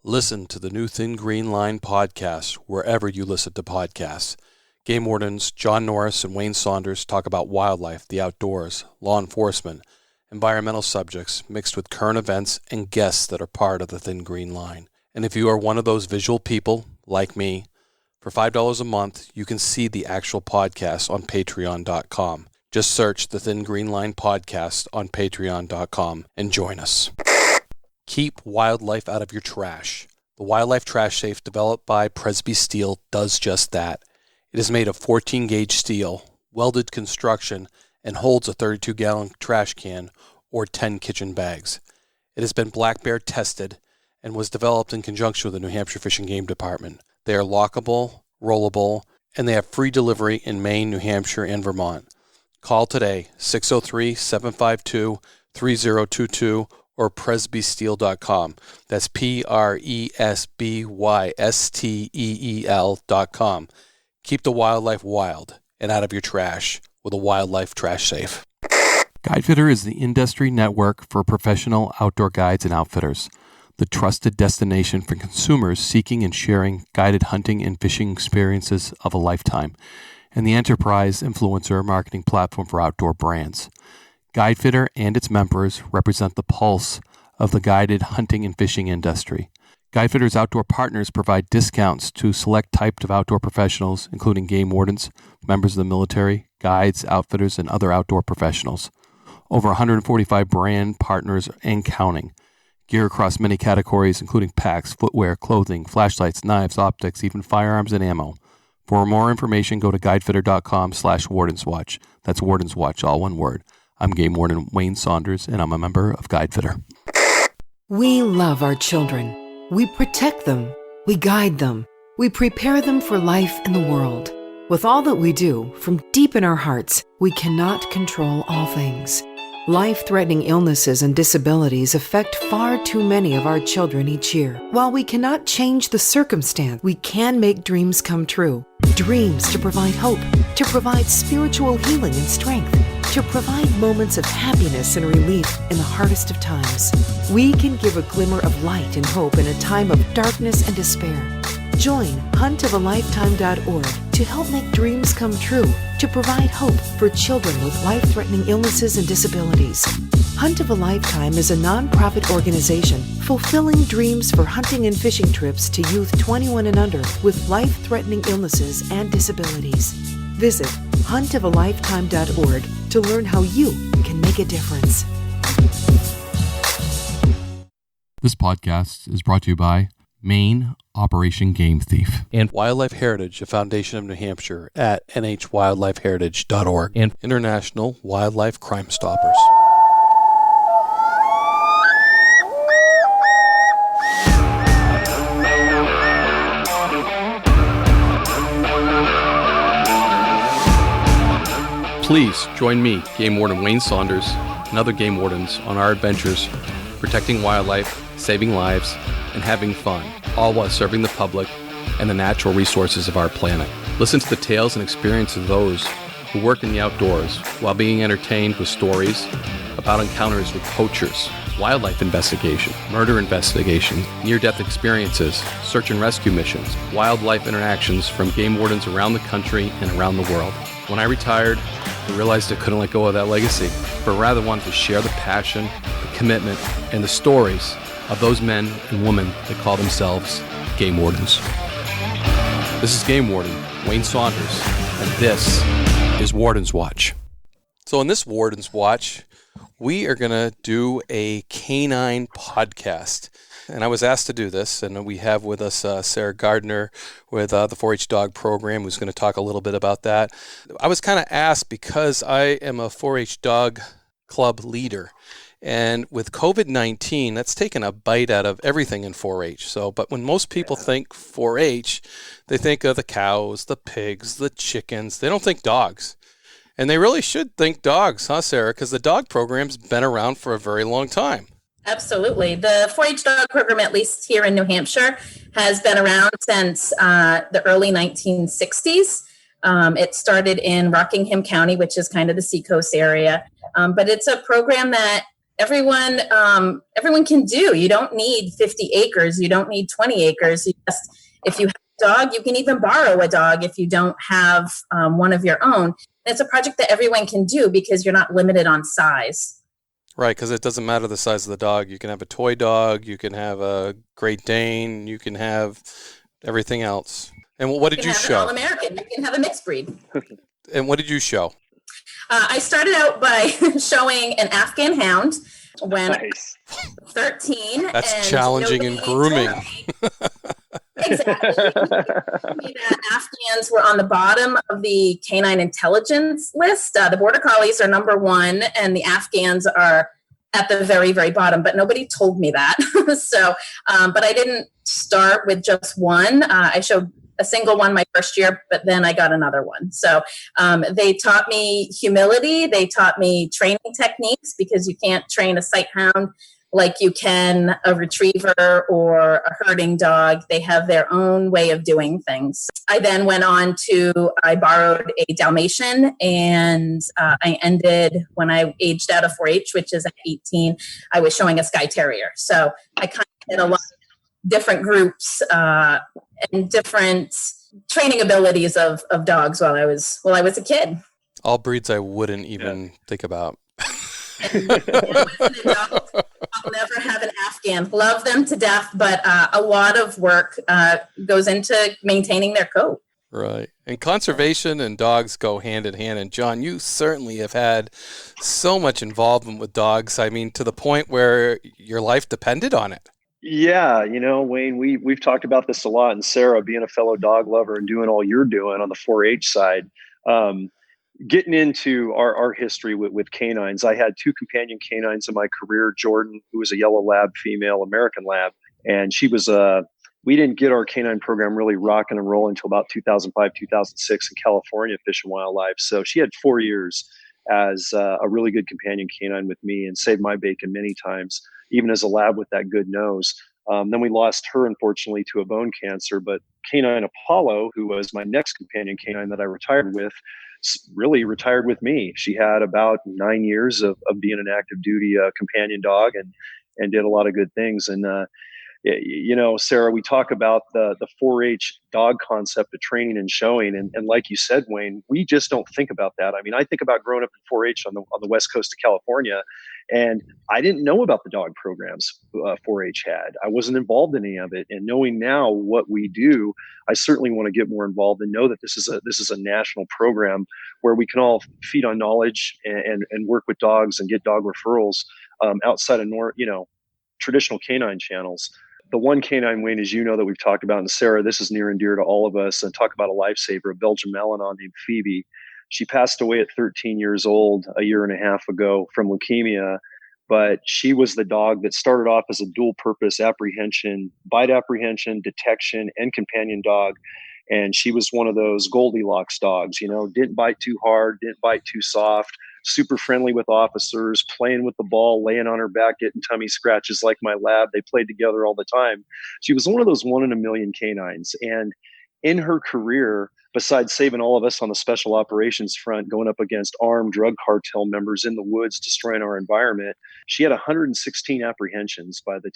Listen to the new Thin Green Line podcast wherever you listen to podcasts. Game wardens John Norris and Wayne Saunders talk about wildlife, the outdoors, law enforcement, environmental subjects mixed with current events and guests that are part of the Thin Green Line. And if you are one of those visual people, like me, for $5 a month, you can see the actual podcast on patreon.com. Just search the Thin Green Line podcast on patreon.com and join us. Keep wildlife out of your trash. The Wildlife Trash Safe developed by Presby Steel does just that. It is made of 14-gauge steel, welded construction, and holds a 32-gallon trash can or 10 kitchen bags. It has been black bear tested and was developed in conjunction with the New Hampshire Fish and Game Department. They are lockable, rollable, and they have free delivery in Maine, New Hampshire, and Vermont. Call today, 603-752-3022 or presbysteel.com. That's presbysteel.com. Keep the wildlife wild and out of your trash with a Wildlife Trash Safe. Guidefitter is the industry network for professional outdoor guides and outfitters, the trusted destination for consumers seeking and sharing guided hunting and fishing experiences of a lifetime, and the enterprise influencer marketing platform for outdoor brands. Guidefitter and its members represent the pulse of the guided hunting and fishing industry. Guidefitter's outdoor partners provide discounts to select types of outdoor professionals, including game wardens, members of the military, guides, outfitters, and other outdoor professionals. Over 145 brand partners and counting. Gear across many categories, including packs, footwear, clothing, flashlights, knives, optics, even firearms and ammo. For more information, go to guidefitter.com/wardenswatch. That's Warden's Watch, all one word. I'm Game Warden Wayne Saunders, and I'm a member of Guidefitter. We love our children. We protect them. We guide them. We prepare them for life in the world. With all that we do, from deep in our hearts, we cannot control all things. Life-threatening illnesses and disabilities affect far too many of our children each year. While we cannot change the circumstance, we can make dreams come true. Dreams to provide hope, to provide spiritual healing and strength, to provide moments of happiness and relief in the hardest of times. We can give a glimmer of light and hope in a time of darkness and despair. Join huntofalifetime.org to help make dreams come true, to provide hope for children with life-threatening illnesses and disabilities. Hunt of a Lifetime is a non-profit organization fulfilling dreams for hunting and fishing trips to youth 21 and under with life-threatening illnesses and disabilities. Visit huntofalifetime.org to learn how you can make a difference. This podcast is brought to you by Maine, Operation Game Thief, and Wildlife Heritage, a foundation of New Hampshire at nhwildlifeheritage.org, and International Wildlife Crime Stoppers. Please join me, Game Warden Wayne Saunders, and other game wardens on our adventures protecting wildlife, saving lives, and having fun, all while serving the public and the natural resources of our planet. Listen to the tales and experiences of those who work in the outdoors while being entertained with stories about encounters with poachers, wildlife investigation, murder investigation, near-death experiences, search and rescue missions, wildlife interactions from game wardens around the country and around the world. When I retired, I realized I couldn't let go of that legacy, but rather wanted to share the passion, the commitment, and the stories of those men and women that call themselves game wardens. This is Game Warden Wayne Saunders, and this is Warden's Watch. So in this Warden's Watch, we are going to do a K-9 podcast. And I was asked to do this, and we have with us Sarah Gardner with the 4-H Dog Program, who's going to talk a little bit about that. I was kind of asked because I am a 4-H Dog Club leader. And with COVID-19, that's taken a bite out of everything in 4-H. But when most people think 4-H, they think of the cows, the pigs, the chickens. They don't think dogs. And they really should think dogs, huh, Sarah? Because the dog program's been around for a very long time. Absolutely. The 4-H Dog Program, at least here in New Hampshire, has been around since the early 1960s. It started in Rockingham County, which is kind of the seacoast area. But it's a program that everyone can do. You don't need 50 acres. You don't need 20 acres. If you have a dog, you can even borrow a dog if you don't have one of your own. And it's a project that everyone can do because you're not limited on size. Right, because it doesn't matter the size of the dog. You can have a toy dog, you can have a Great Dane, you can have everything else. And what did you show? An All-American. You can have a mixed breed. And what did you show? I started out by showing an Afghan Hound when I was 13. That's challenging and grooming. Exactly. That Afghans were on the bottom of the K-9 intelligence list. The Border Collies are number one, and the Afghans are at the very, very bottom. But nobody told me that. But I didn't start with just one. I showed a single one my first year, but then I got another one. So they taught me humility. They taught me training techniques, because you can't train a sight hound like you can a retriever or a herding dog. They have their own way of doing things. I then went on I borrowed a Dalmatian, and I ended when I aged out of 4-H, which is at 18, I was showing a Skye Terrier. So I kind of did a lot of different groups and different training abilities of dogs while I was a kid. All breeds I wouldn't even think about. I'll never have an Afghan. Love them to death, but a lot of work goes into maintaining their coat. Right. And conservation and dogs go hand in hand. And John, you certainly have had so much involvement with dogs. I mean, to the point where your life depended on it. Yeah, Wayne, we've talked about this a lot, and Sarah, being a fellow dog lover and doing all you're doing on the 4-H side, getting into our history with canines. I had 2 companion canines in my career. Jordan, who was a yellow lab female, American lab, and she was we didn't get our canine program really rocking and rolling until about 2005, 2006 in California, Fish and Wildlife. So she had 4 years as a really good companion canine with me, and saved my bacon many times, even as a lab with that good nose. Then we lost her, unfortunately, to a bone cancer. But Canine Apollo, who was my next companion canine that I retired with, really retired with me. She had about 9 years of being an active duty companion dog, and did a lot of good things. And Sarah, we talk about the 4-H dog concept of training and showing, and like you said, Wayne, we just don't think about that. I mean, I think about growing up in 4-H on the west coast of California, and I didn't know about the dog programs 4-H had. I wasn't involved in any of it, and knowing now what we do, I certainly want to get more involved and know that this is a national program where we can all feed on knowledge and work with dogs and get dog referrals outside of traditional canine channels. The one canine, Wayne, as you know, that we've talked about, and Sarah, this is near and dear to all of us, and talk about a lifesaver, a Belgian Malinois named Phoebe. She passed away at 13 years old a year and a half ago from leukemia, but she was the dog that started off as a dual purpose bite apprehension, detection, and companion dog. And she was one of those Goldilocks dogs, didn't bite too hard, didn't bite too soft, super friendly with officers, playing with the ball, laying on her back, getting tummy scratches like my lab. They played together all the time. She was one of those 1 in a million canines. And in her career, besides saving all of us on the special operations front, going up against armed drug cartel members in the woods, destroying our environment, she had 116 bite apprehensions by the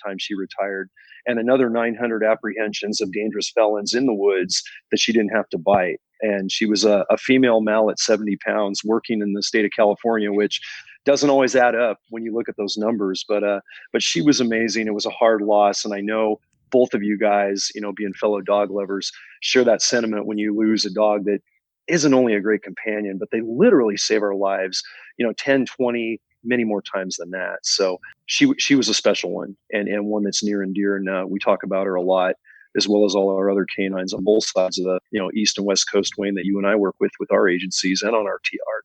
time she retired, and another 900 apprehensions of dangerous felons in the woods that she didn't have to bite. And she was a female male at 70 pounds working in the state of California, which doesn't always add up when you look at those numbers. But she was amazing. It was a hard loss. And I know both of you guys, being fellow dog lovers, share that sentiment when you lose a dog that isn't only a great companion, but they literally save our lives, 10, 20, many more times than that. So she was a special one, and one that's near and dear. And we talk about her a lot, as well as all our other canines on both sides of the East and West Coast, Wayne, that you and I work with our agencies and on our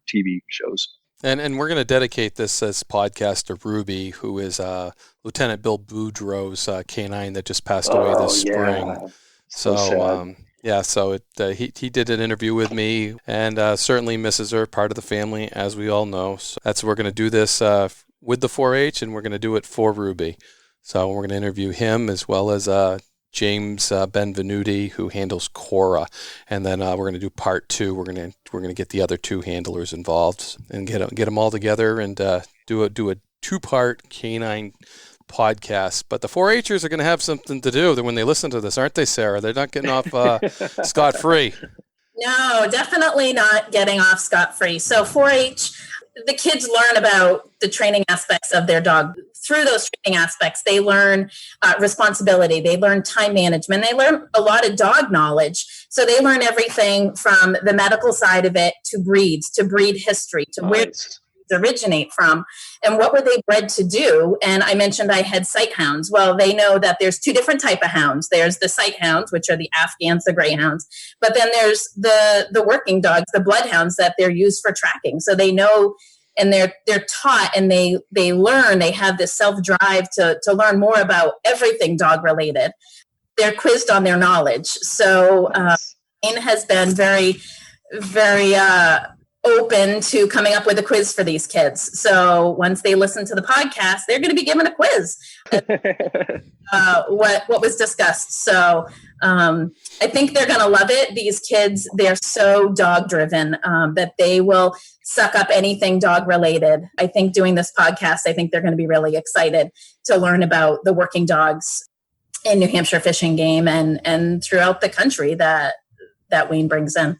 TV shows. And we're going to dedicate this podcast to Ruby, who is Lieutenant Bill Boudreau's K-9 that just passed away this spring. Yeah. So he did an interview with me, and certainly misses her, part of the family, as we all know. So we're going to do this with the 4-H, and we're going to do it for Ruby. So we're going to interview him, as well as James Benvenuti, who handles Cora, and then we're going to do part 2. We're going to get the other 2 handlers involved and get them all together and do a 2-part canine podcast. But the 4-Hers are going to have something to do when they listen to this, aren't they, Sarah? They're not getting off scot-free. No, definitely not getting off scot-free. So 4-H, the kids learn about the training aspects of their dog. Through those training aspects, they learn responsibility. They learn time management. They learn a lot of dog knowledge. So they learn everything from the medical side of it to breeds, to breed history, to where breeds originate from, and what were they bred to do. And I mentioned I had sight hounds. Well, they know that there's 2 different type of hounds. There's the sight hounds, which are the Afghans, the greyhounds, but then there's the working dogs, the bloodhounds that they're used for tracking. So they know, and they're taught, and they learn. They have this self-drive to learn more about everything dog related. They're quizzed on their knowledge. So Maine has been very, very open to coming up with a quiz for these kids. So once they listen to the podcast, they're going to be given a quiz. What was discussed. So I think they're going to love it. These kids, they're so dog driven that they will suck up anything dog related. I think doing this podcast, I think they're going to be really excited to learn about the working dogs in New Hampshire Fish and Game and throughout the country that Wayne brings in.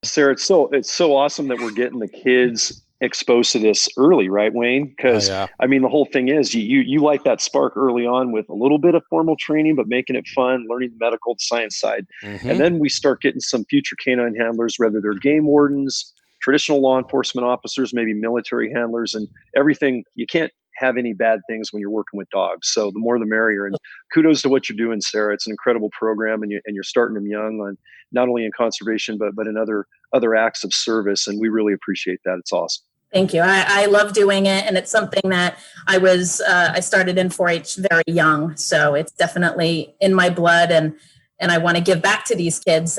Sarah, it's so awesome that we're getting the kids exposed to this early, right, Wayne? Because I mean, the whole thing is you like that spark early on with a little bit of formal training, but making it fun, learning the medical science side. Mm-hmm. And then we start getting some future canine handlers, whether they're game wardens, traditional law enforcement officers, maybe military handlers, and everything. You can't have any bad things when you're working with dogs. So the more the merrier. And kudos to what you're doing, Sarah. It's an incredible program, and you're starting them young on not only in conservation, but in other acts of service. And we really appreciate that. It's awesome. Thank you. I love doing it. And it's something that I started in 4-H very young. So it's definitely in my blood, and I want to give back to these kids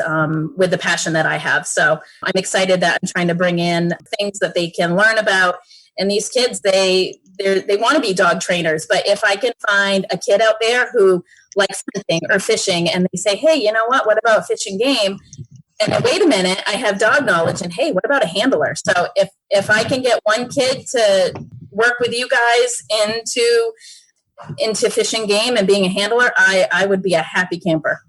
with the passion that I have. So I'm excited that I'm trying to bring in things that they can learn about. And these kids, they want to be dog trainers. But if I can find a kid out there who likes hunting or fishing, and they say, hey, you know what about Fish and Game? And wait a minute, I have dog knowledge. And hey, what about a handler? So if I can get one kid to work with you guys into Fish and Game and being a handler, I would be a happy camper.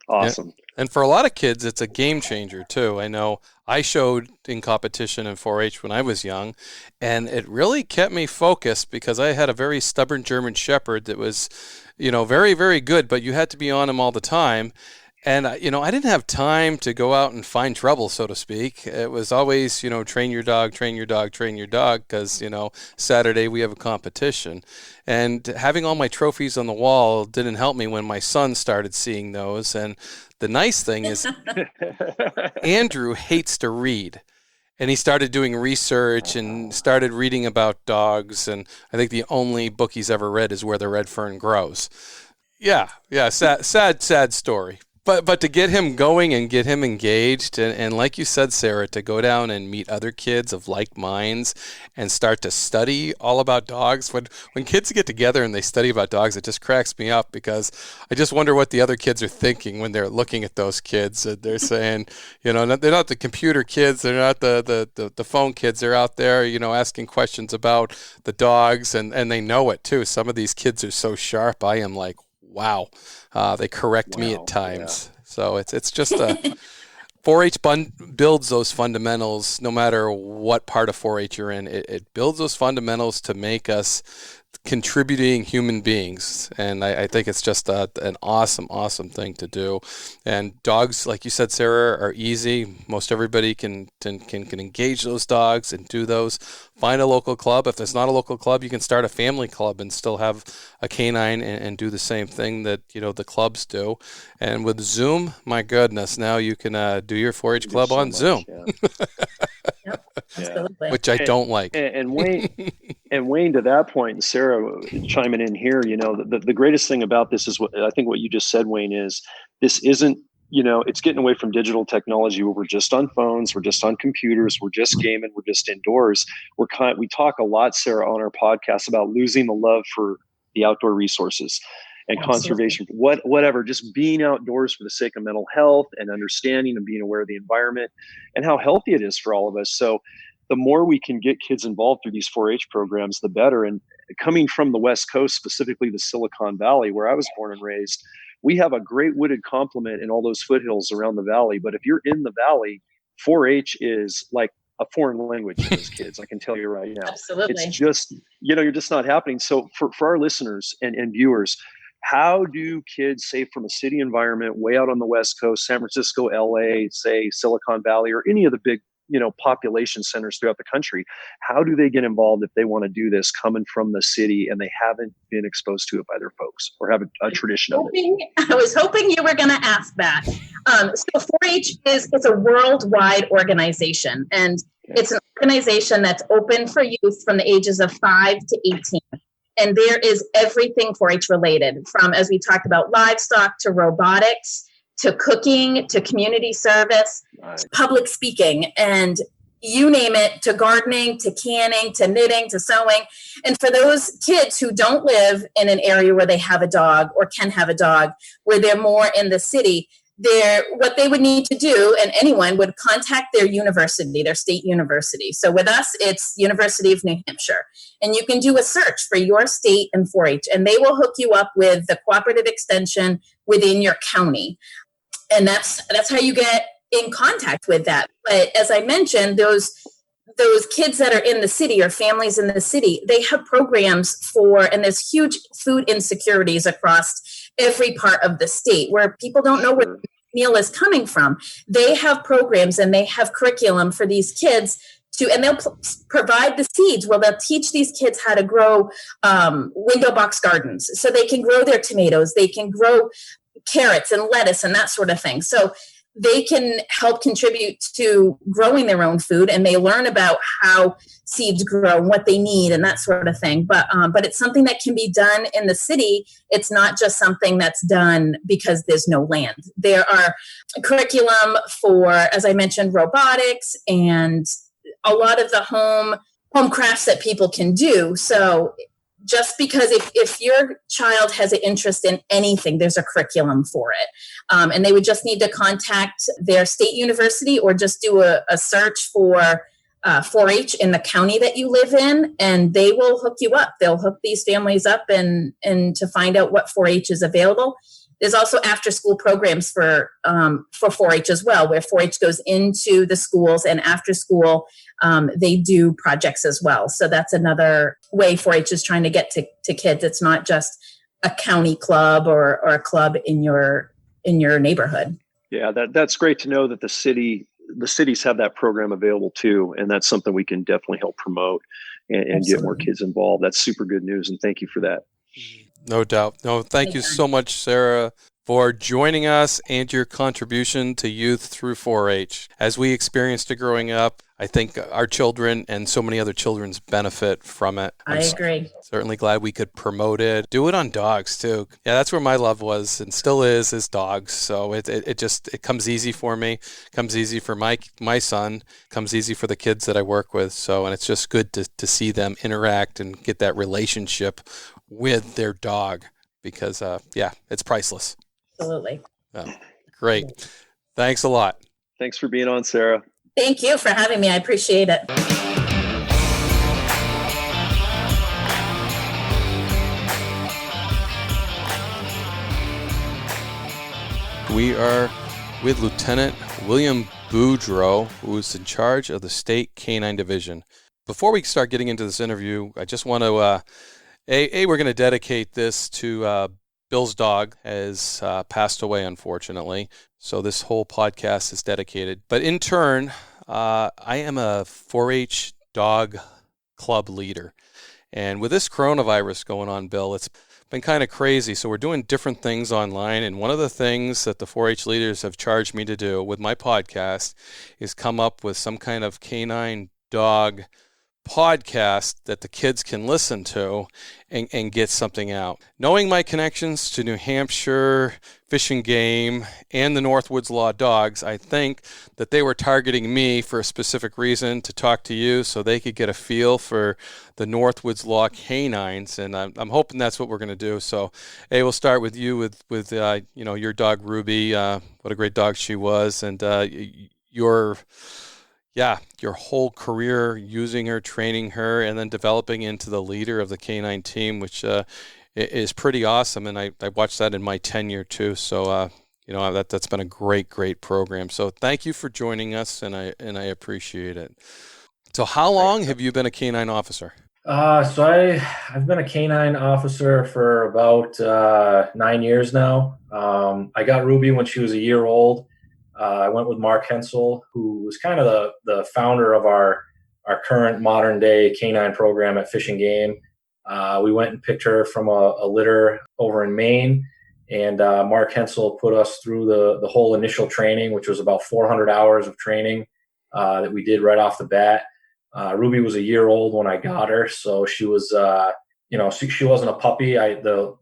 Awesome. Yeah. And for a lot of kids, it's a game changer too. I know I showed in competition in 4-H when I was young, and it really kept me focused because I had a very stubborn German Shepherd that was, very, very good, but you had to be on him all the time. And, I didn't have time to go out and find trouble, so to speak. It was always, train your dog, because, Saturday we have a competition. And having all my trophies on the wall didn't help me when my son started seeing those. And the nice thing is Andrew hates to read. And he started doing research and started reading about dogs. And I think the only book he's ever read is Where the Red Fern Grows. Yeah, sad story. But to get him going and get him engaged, and like you said, Sarah, to go down and meet other kids of like minds and start to study all about dogs. When kids get together and they study about dogs, it just cracks me up because I just wonder what the other kids are thinking when they're looking at those kids. They're saying, they're not the computer kids, they're not the phone kids. They're out there, asking questions about the dogs, and they know it too. Some of these kids are so sharp. I am like, wow. They correct me at times. Yeah. So it's just 4-H builds those fundamentals no matter what part of 4-H you're in. It builds those fundamentals to make us contributing human beings. And I think it's just an awesome thing to do. And dogs, like you said, Sarah, are easy. Most everybody can engage those dogs and do those. Find a local club. If there's not a local club, you can start a family club and still have a canine and do the same thing that the clubs do. And with Zoom, my goodness, now you can do your 4-H club so on much, Zoom. Yeah. Yep, absolutely. Which I don't like. And Wayne, to that point, and Sarah chiming in here, the greatest thing about this is what you just said, Wayne, is this isn't. It's getting away from digital technology where we're just on phones, we're just on computers, we're just gaming, we're just indoors. We talk a lot, Sarah, on our podcast about losing the love for the outdoor resources. and Absolutely. conservation, whatever, just being outdoors for the sake of mental health and understanding and being aware of the environment and how healthy it is for all of us. So the more we can get kids involved through these 4-H programs, the better. And coming from the West Coast, specifically the Silicon Valley, where I was born and raised, we have a great wooded complement in all those foothills around the valley. But if you're in the valley, 4-H is like a foreign language to those kids. I can tell you right now. Absolutely. It's just, you're just not happening. So for our listeners and viewers, how do kids, say from a city environment way out on the West Coast, San Francisco, LA, say Silicon Valley, or any of the big, population centers throughout the country, how do they get involved if they want to do this coming from the city and they haven't been exposed to it by their folks or have a tradition of it? I was hoping you were going to ask that. So 4-H it's a worldwide organization, and it's an organization that's open for youth from the ages of 5 to 18. And there is everything 4-H related, from, as we talked about, livestock to robotics, to cooking, to community service, to public speaking, and you name it, to gardening, to canning, to knitting, to sewing. And for those kids who don't live in an area where they have a dog or can have a dog, where they're more in the city, what they would need to do, and anyone would contact their university, their state university. So with us, it's University of New Hampshire. And you can do a search for your state and 4-H, and they will hook you up with the cooperative extension within your county. And that's how you get in contact with that. But as I mentioned, those kids that are in the city or families in the city, they have programs and there's huge food insecurities across every part of the state where people don't know where the meal is coming from. They have programs and they have curriculum for these kids and they'll provide the seeds. Well, they'll teach these kids how to grow window box gardens so they can grow their tomatoes. They can grow carrots and lettuce and that sort of thing. So they can help contribute to growing their own food, and they learn about how seeds grow and what they need and that sort of thing. But it's something that can be done in the city. It's not just something that's done because there's no land. There are curriculum for, as I mentioned, robotics and a lot of the home crafts that people can do. So just because if your child has an interest in anything, there's a curriculum for it. And they would just need to contact their state university or just do a search for 4-H in the county that you live in, and they will hook you up. They'll hook these families up and to find out what 4-H is available. There's also after-school programs for 4-H as well, where 4-H goes into the schools, and after school they do projects as well. So that's another way 4-H is trying to get to kids. It's not just a county club or a club in your neighborhood. Yeah, that's great to know that the cities have that program available too, and that's something we can definitely help promote and get more kids involved. That's super good news, and thank you for that. No doubt. No, thank you so much, Sarah, for joining us and your contribution to youth through 4-H. As we experienced it growing up, I think our children and so many other children's benefit from it. I agree. Certainly glad we could promote it. Do it on dogs too. Yeah, that's where my love was and still is dogs. So it comes easy for me. Comes easy for my son. Comes easy for the kids that I work with. So, and it's just good to see them interact and get that relationship with their dog because it's priceless. Absolutely. Great. Thanks a lot. Thanks for being on, Sarah. Thank you for having me. I appreciate it. We are with Lieutenant William Boudreau, who is in charge of the State Canine Division. Before we start getting into this interview, I just want to, we're going to dedicate this to Bill's dog has passed away, unfortunately. So this whole podcast is dedicated. But in turn, I am a 4-H dog club leader. And with this coronavirus going on, Bill, it's been kind of crazy. So we're doing different things online. And one of the things that the 4-H leaders have charged me to do with my podcast is come up with some kind of canine dog podcast that the kids can listen to and get something out. Knowing my connections to New Hampshire, Fish and Game, and the Northwoods Law Dogs, I think that they were targeting me for a specific reason to talk to you so they could get a feel for the Northwoods Law Canines, and I'm hoping that's what we're going to do. So, hey, we'll start with you with your dog Ruby. What a great dog she was, and your whole career using her, training her, and then developing into the leader of the K-9 team, which is pretty awesome. And I watched that in my tenure too. So, that's been a great program. So thank you for joining us, and I appreciate it. So how long have you been a K-9 officer? So I've been a K-9 officer for about 9 years now. I got Ruby when she was a year old. I went with Mark Hensel, who was kind of the founder of our current modern day K-9 program at Fish and Game. We went and picked her from a litter over in Maine, and Mark Hensel put us through the whole initial training, which was about 400 hours of training that we did right off the bat. Ruby was a year old when I got her, so she was, she wasn't a puppy.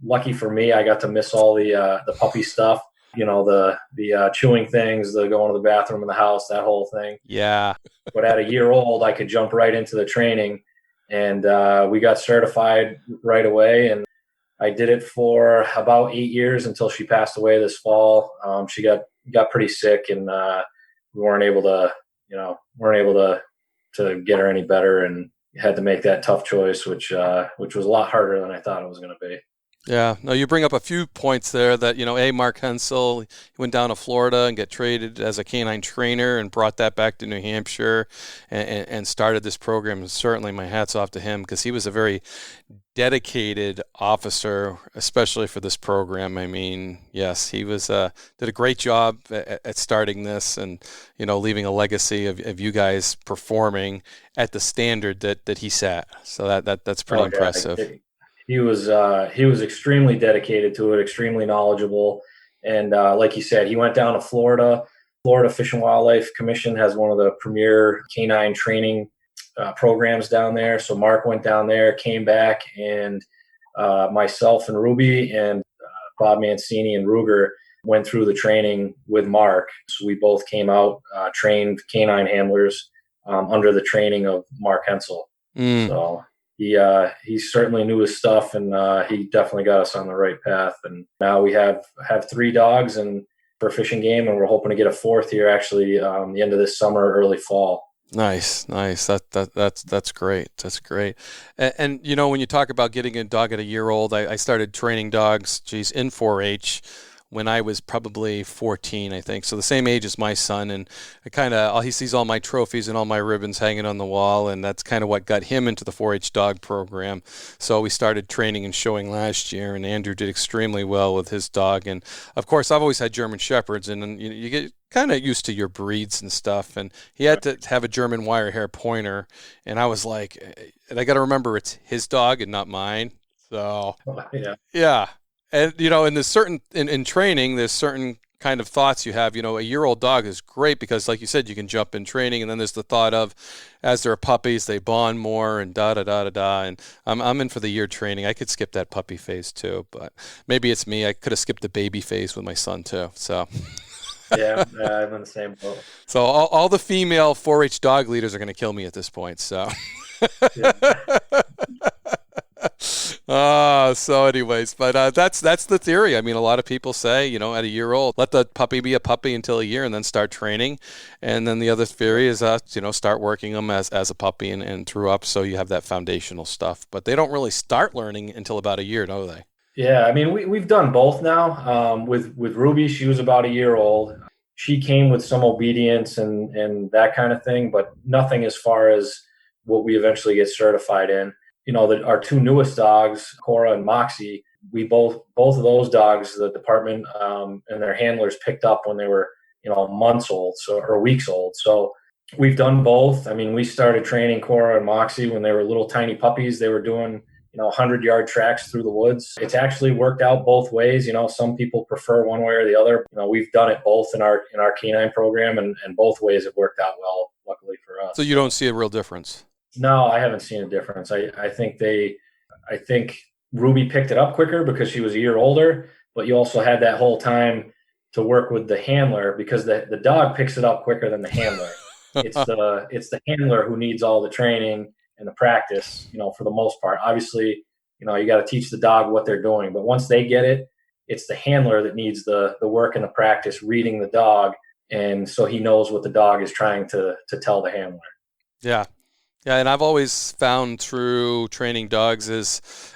Lucky for me, I got to miss all the puppy stuff. The chewing things, the going to the bathroom in the house, that whole thing. Yeah. But at a year old, I could jump right into the training, and we got certified right away. And I did it for about 8 years until she passed away this fall. She got pretty sick, and we weren't able to get her any better, and had to make that tough choice, which was a lot harder than I thought it was going to be. Yeah, no, you bring up a few points there that, Mark Hensel, he went down to Florida and got traded as a canine trainer and brought that back to New Hampshire and started this program. And certainly my hat's off to him, because he was a very dedicated officer, especially for this program. I mean, yes, he was did a great job at starting this and, leaving a legacy of you guys performing at the standard that he set. So that's pretty impressive. He was extremely dedicated to it, extremely knowledgeable. And like you said, he went down to Florida. Florida Fish and Wildlife Commission has one of the premier canine training programs down there. So Mark went down there, came back, and myself and Ruby and Bob Mancini and Ruger went through the training with Mark. So we both came out, trained canine handlers under the training of Mark Hensel. So he certainly knew his stuff, and he definitely got us on the right path. And now we have 3 dogs and for Fish and Game, and we're hoping to get a 4th here actually the end of this summer, early fall. Nice. That's great. That's great. And when you talk about getting a dog at a year old, I started training dogs, in 4-H when I was probably 14, I think. So the same age as my son, and he sees all my trophies and all my ribbons hanging on the wall, and that's kind of what got him into the 4-H dog program. So we started training and showing last year, and Andrew did extremely well with his dog. And of course, I've always had German Shepherds, and you get kind of used to your breeds and stuff. And he had to have a German wire hair pointer, and I was like, and I got to remember it's his dog and not mine. So yeah. And, and there's certain, in training, there's certain kind of thoughts you have. A year-old dog is great because, like you said, you can jump in training. And then there's the thought of, as they're puppies, they bond more and da-da-da-da-da. And I'm in for the year training. I could skip that puppy phase too, but maybe it's me. I could have skipped the baby phase with my son too, so. Yeah, I'm in the same boat. So all the female 4-H dog leaders are going to kill me at this point, so. So anyways, but that's the theory. I mean, a lot of people say, at a year old, let the puppy be a puppy until a year and then start training. And then the other theory is, start working them as a puppy and through up, so you have that foundational stuff. But they don't really start learning until about a year, do they? Yeah, I mean, we've done both now. With Ruby, she was about a year old. She came with some obedience and that kind of thing, but nothing as far as what we eventually get certified in. Our 2 newest dogs, Cora and Moxie, we both of those dogs, the department and their handlers picked up when they were, months old, or weeks old. So we've done both. I mean, we started training Cora and Moxie when they were little tiny puppies. They were doing, 100-yard tracks through the woods. It's actually worked out both ways. Some people prefer one way or the other. We've done it both in our canine program, and both ways have worked out well, luckily for us. So you don't see a real difference? No, I haven't seen a difference. I think Ruby picked it up quicker because she was a year older, but you also had that whole time to work with the handler because the dog picks it up quicker than the handler. It's the handler who needs all the training and the practice, for the most part. Obviously, you got to teach the dog what they're doing, but once they get it, it's the handler that needs the work and the practice reading the dog, and so he knows what the dog is trying to tell the handler. Yeah. Yeah, and I've always found through training dogs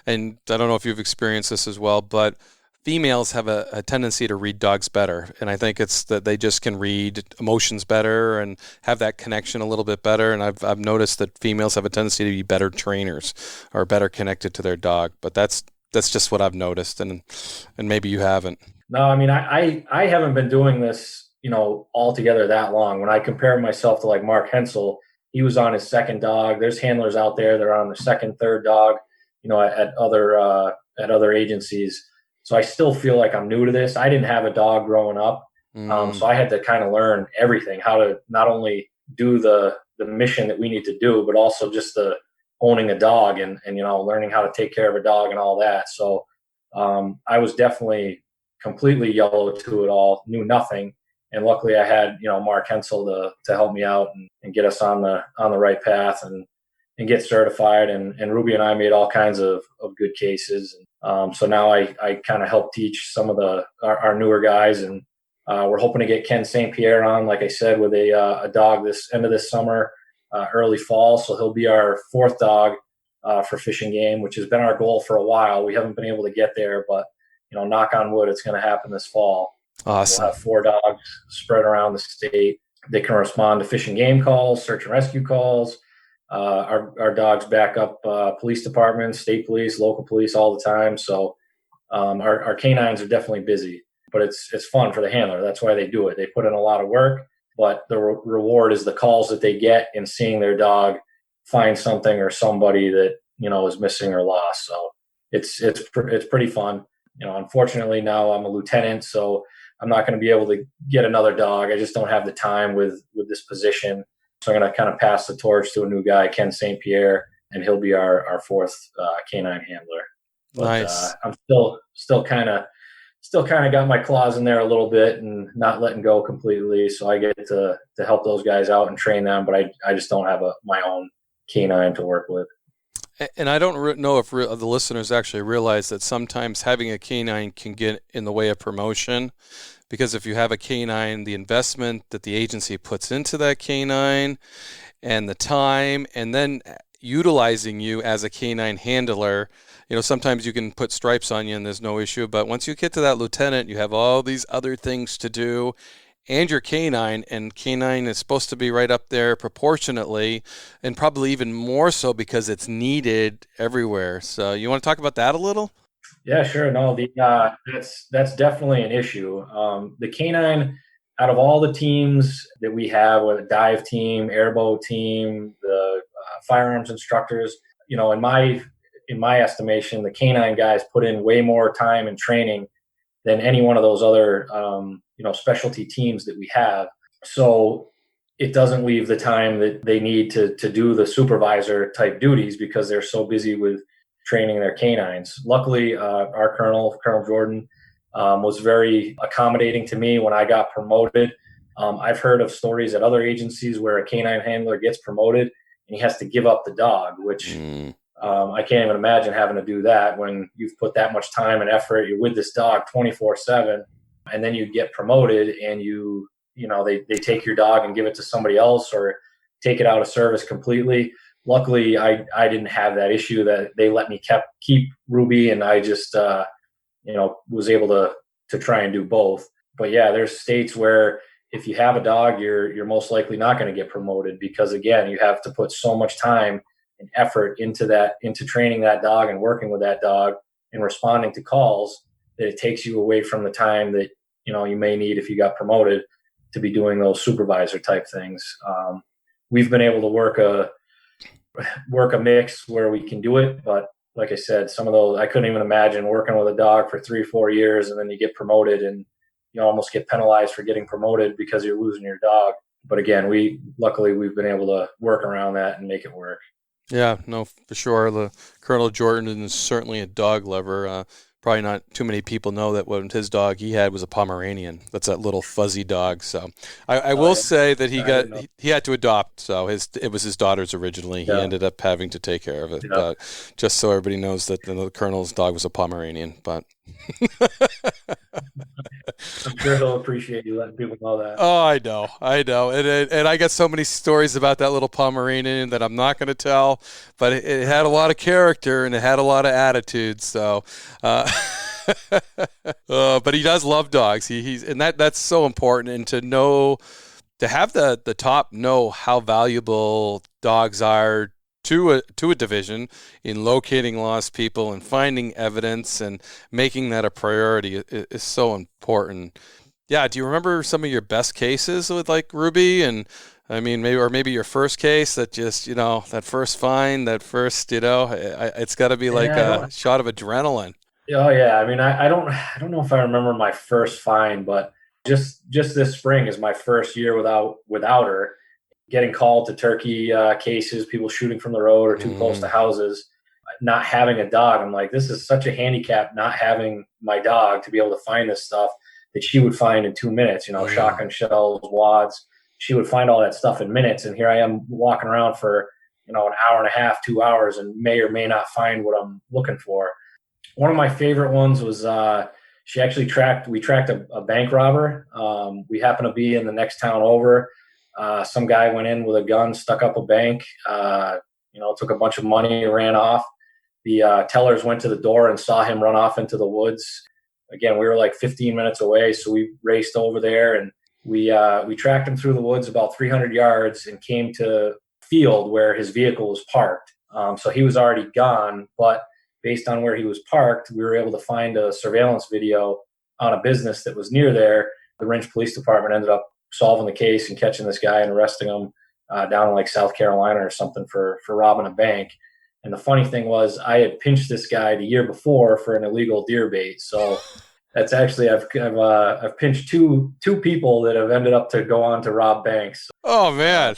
and I don't know if you've experienced this as well, but females have a tendency to read dogs better. And I think it's that they just can read emotions better and have that connection a little bit better. And I've noticed that females have a tendency to be better trainers or better connected to their dog. But that's just what I've noticed, and maybe you haven't. No, I mean, I haven't been doing this, altogether that long. When I compare myself to like Mark Hensel, he was on his second dog. There's handlers out there that are on their second, third dog, at other agencies. So I still feel like I'm new to this. I didn't have a dog growing up, so I had to kind of learn everything, how to not only do the mission that we need to do, but also just the owning a dog and learning how to take care of a dog and all that. So I was definitely completely yellow to it all, knew nothing. And luckily I had, Mark Hensel to help me out and get us on the right path and get certified. And Ruby and I made all kinds of good cases. So now I kind of help teach some of our newer guys, and we're hoping to get Ken St. Pierre on, like I said, with a dog this end of this summer, early fall. So he'll be our fourth dog for Fish and Game, which has been our goal for a while. We haven't been able to get there, but knock on wood, it's going to happen this fall. Awesome. We'll have 4 dogs spread around the state. They can respond to fish and game calls, search and rescue calls. Our dogs back up police departments, state police, local police all the time. So our canines are definitely busy, but it's fun for the handler. That's why they do it. They put in a lot of work, but the reward is the calls that they get and seeing their dog find something or somebody that is missing or lost. So it's pretty fun. Unfortunately now I'm a lieutenant, so I'm not going to be able to get another dog. I just don't have the time with this position. So I'm going to kind of pass the torch to a new guy, Ken St. Pierre, and he'll be our fourth canine handler. But, nice. I'm still kind of got my claws in there a little bit and not letting go completely. So I get to help those guys out and train them, but I just don't have my own canine to work with. And I don't know if the listeners actually realize that sometimes having a canine can get in the way of promotion, because if you have a canine, the investment that the agency puts into that canine and the time, and then utilizing you as a canine handler, sometimes you can put stripes on you and there's no issue. But once you get to that lieutenant, you have all these other things to do. And your canine is supposed to be right up there proportionately, and probably even more so because it's needed everywhere. So you want to talk about that a little? Yeah, sure. No, that's definitely an issue. The canine, out of all the teams that we have, with a dive team, airbow team, the firearms instructors, in my estimation, the canine guys put in way more time and training than any one of those other specialty teams that we have. So it doesn't leave the time that they need to do the supervisor type duties because they're so busy with training their canines. Luckily, our Colonel Jordan, was very accommodating to me when I got promoted. I've heard of stories at other agencies where a canine handler gets promoted and he has to give up the dog, which I can't even imagine having to do that when you've put that much time and effort. You're with this dog 24/7, and then you get promoted and they take your dog and give it to somebody else or take it out of service completely. Luckily, I didn't have that issue, that they let me keep Ruby, and I just was able to try and do both. But yeah, there's states where if you have a dog, you're most likely not going to get promoted because, again, you have to put so much time and effort into training that dog and working with that dog and responding to calls, that it takes you away from the time that you may need if you got promoted to be doing those supervisor type things. We've been able to work a mix where we can do it, but like I said, some of those I couldn't even imagine working with a dog for 3-4 years and then you get promoted and you almost get penalized for getting promoted because you're losing your dog. But again, we've been able to work around that and make it work. Yeah, no, for sure. The Colonel Jordan is certainly a dog lover. Probably not too many people know that what his dog he had was a Pomeranian. That's that little fuzzy dog. So I Oh will yeah, say that I didn't know. he had to adopt. So it was his daughter's originally. He Yeah, ended up having to take care of it. yeah. But just so everybody knows that the Colonel's dog was a Pomeranian. But I'm sure he'll appreciate you letting people know that. oh, I know, and I got so many stories about that little Pomeranian that I'm not going to tell, but it had a lot of character and it had a lot of attitude. So, but he does love dogs. He's and that's so important, and to know to have the top know how valuable dogs are to a division in locating lost people and finding evidence and making that a priority is so important. Yeah, do you remember some of your best cases with like Ruby and I mean maybe your first case that just, that first find, that first, it's got to be like Yeah, a shot of adrenaline. oh yeah. I mean, I don't know if I remember my first find, but just this spring is my first year without her. Getting called to turkey cases, people shooting from the road or too close to houses, not having a dog. I'm like, this is such a handicap not having my dog to be able to find this stuff that she would find in 2 minutes. Shotgun shells, wads. She would find all that stuff in minutes, and here I am walking around for an hour and a half, 2 hours, and may or may not find what I'm looking for. One of my favorite ones was we tracked a bank robber. We happened to be in the next town over. Some guy went in with a gun, stuck up a bank, took a bunch of money and ran off. The tellers went to the door and saw him run off into the woods. Again, we were like 15 minutes away, so we raced over there and we tracked him through the woods about 300 yards and came to a field where his vehicle was parked. So he was already gone, but based on where he was parked, we were able to find a surveillance video on a business that was near there. The Rinch Police Department ended up solving the case and catching this guy and arresting him down in like South Carolina or something for robbing a bank. And the funny thing was I had pinched this guy the year before for an illegal deer bait. So that's actually, I've pinched two people that have ended up to go on to rob banks. Oh man.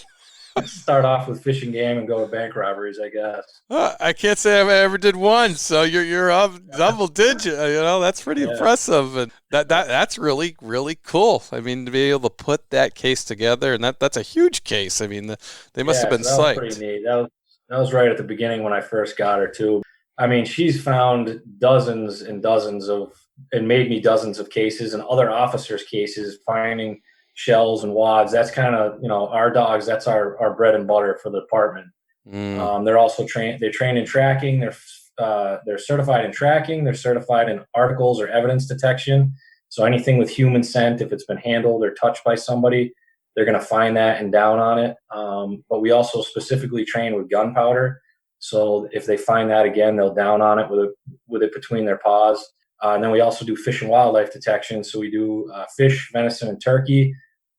Start off with fishing game and go to bank robberies, I guess. I can't say I ever did one, so you're up double digit. That's pretty impressive, and that's really really cool. I mean, to be able to put that case together, and that's a huge case. I mean, they must have been so that psyched. was pretty neat. That was right at the beginning when I first got her too. I mean, she's found dozens and dozens and made me dozens of cases and other officers' cases finding shells and wads. That's kind of, our dogs, that's our bread and butter for the department. They're also trained in tracking. They're certified in tracking. They're certified in articles or evidence detection. So anything with human scent, if it's been handled or touched by somebody, they're going to find that and down on it. But we also specifically train with gunpowder. So if they find that again, they'll down on it with it between their paws. And then we also do fish and wildlife detection. So we do fish, venison, and turkey.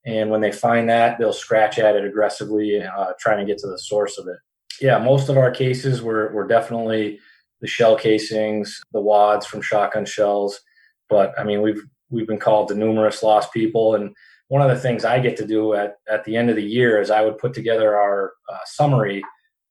And when they find that, they'll scratch at it aggressively, trying to get to the source of it. Yeah, most of our cases were definitely the shell casings, the wads from shotgun shells. But I mean, we've been called to numerous lost people. And one of the things I get to do at the end of the year is I would put together our summary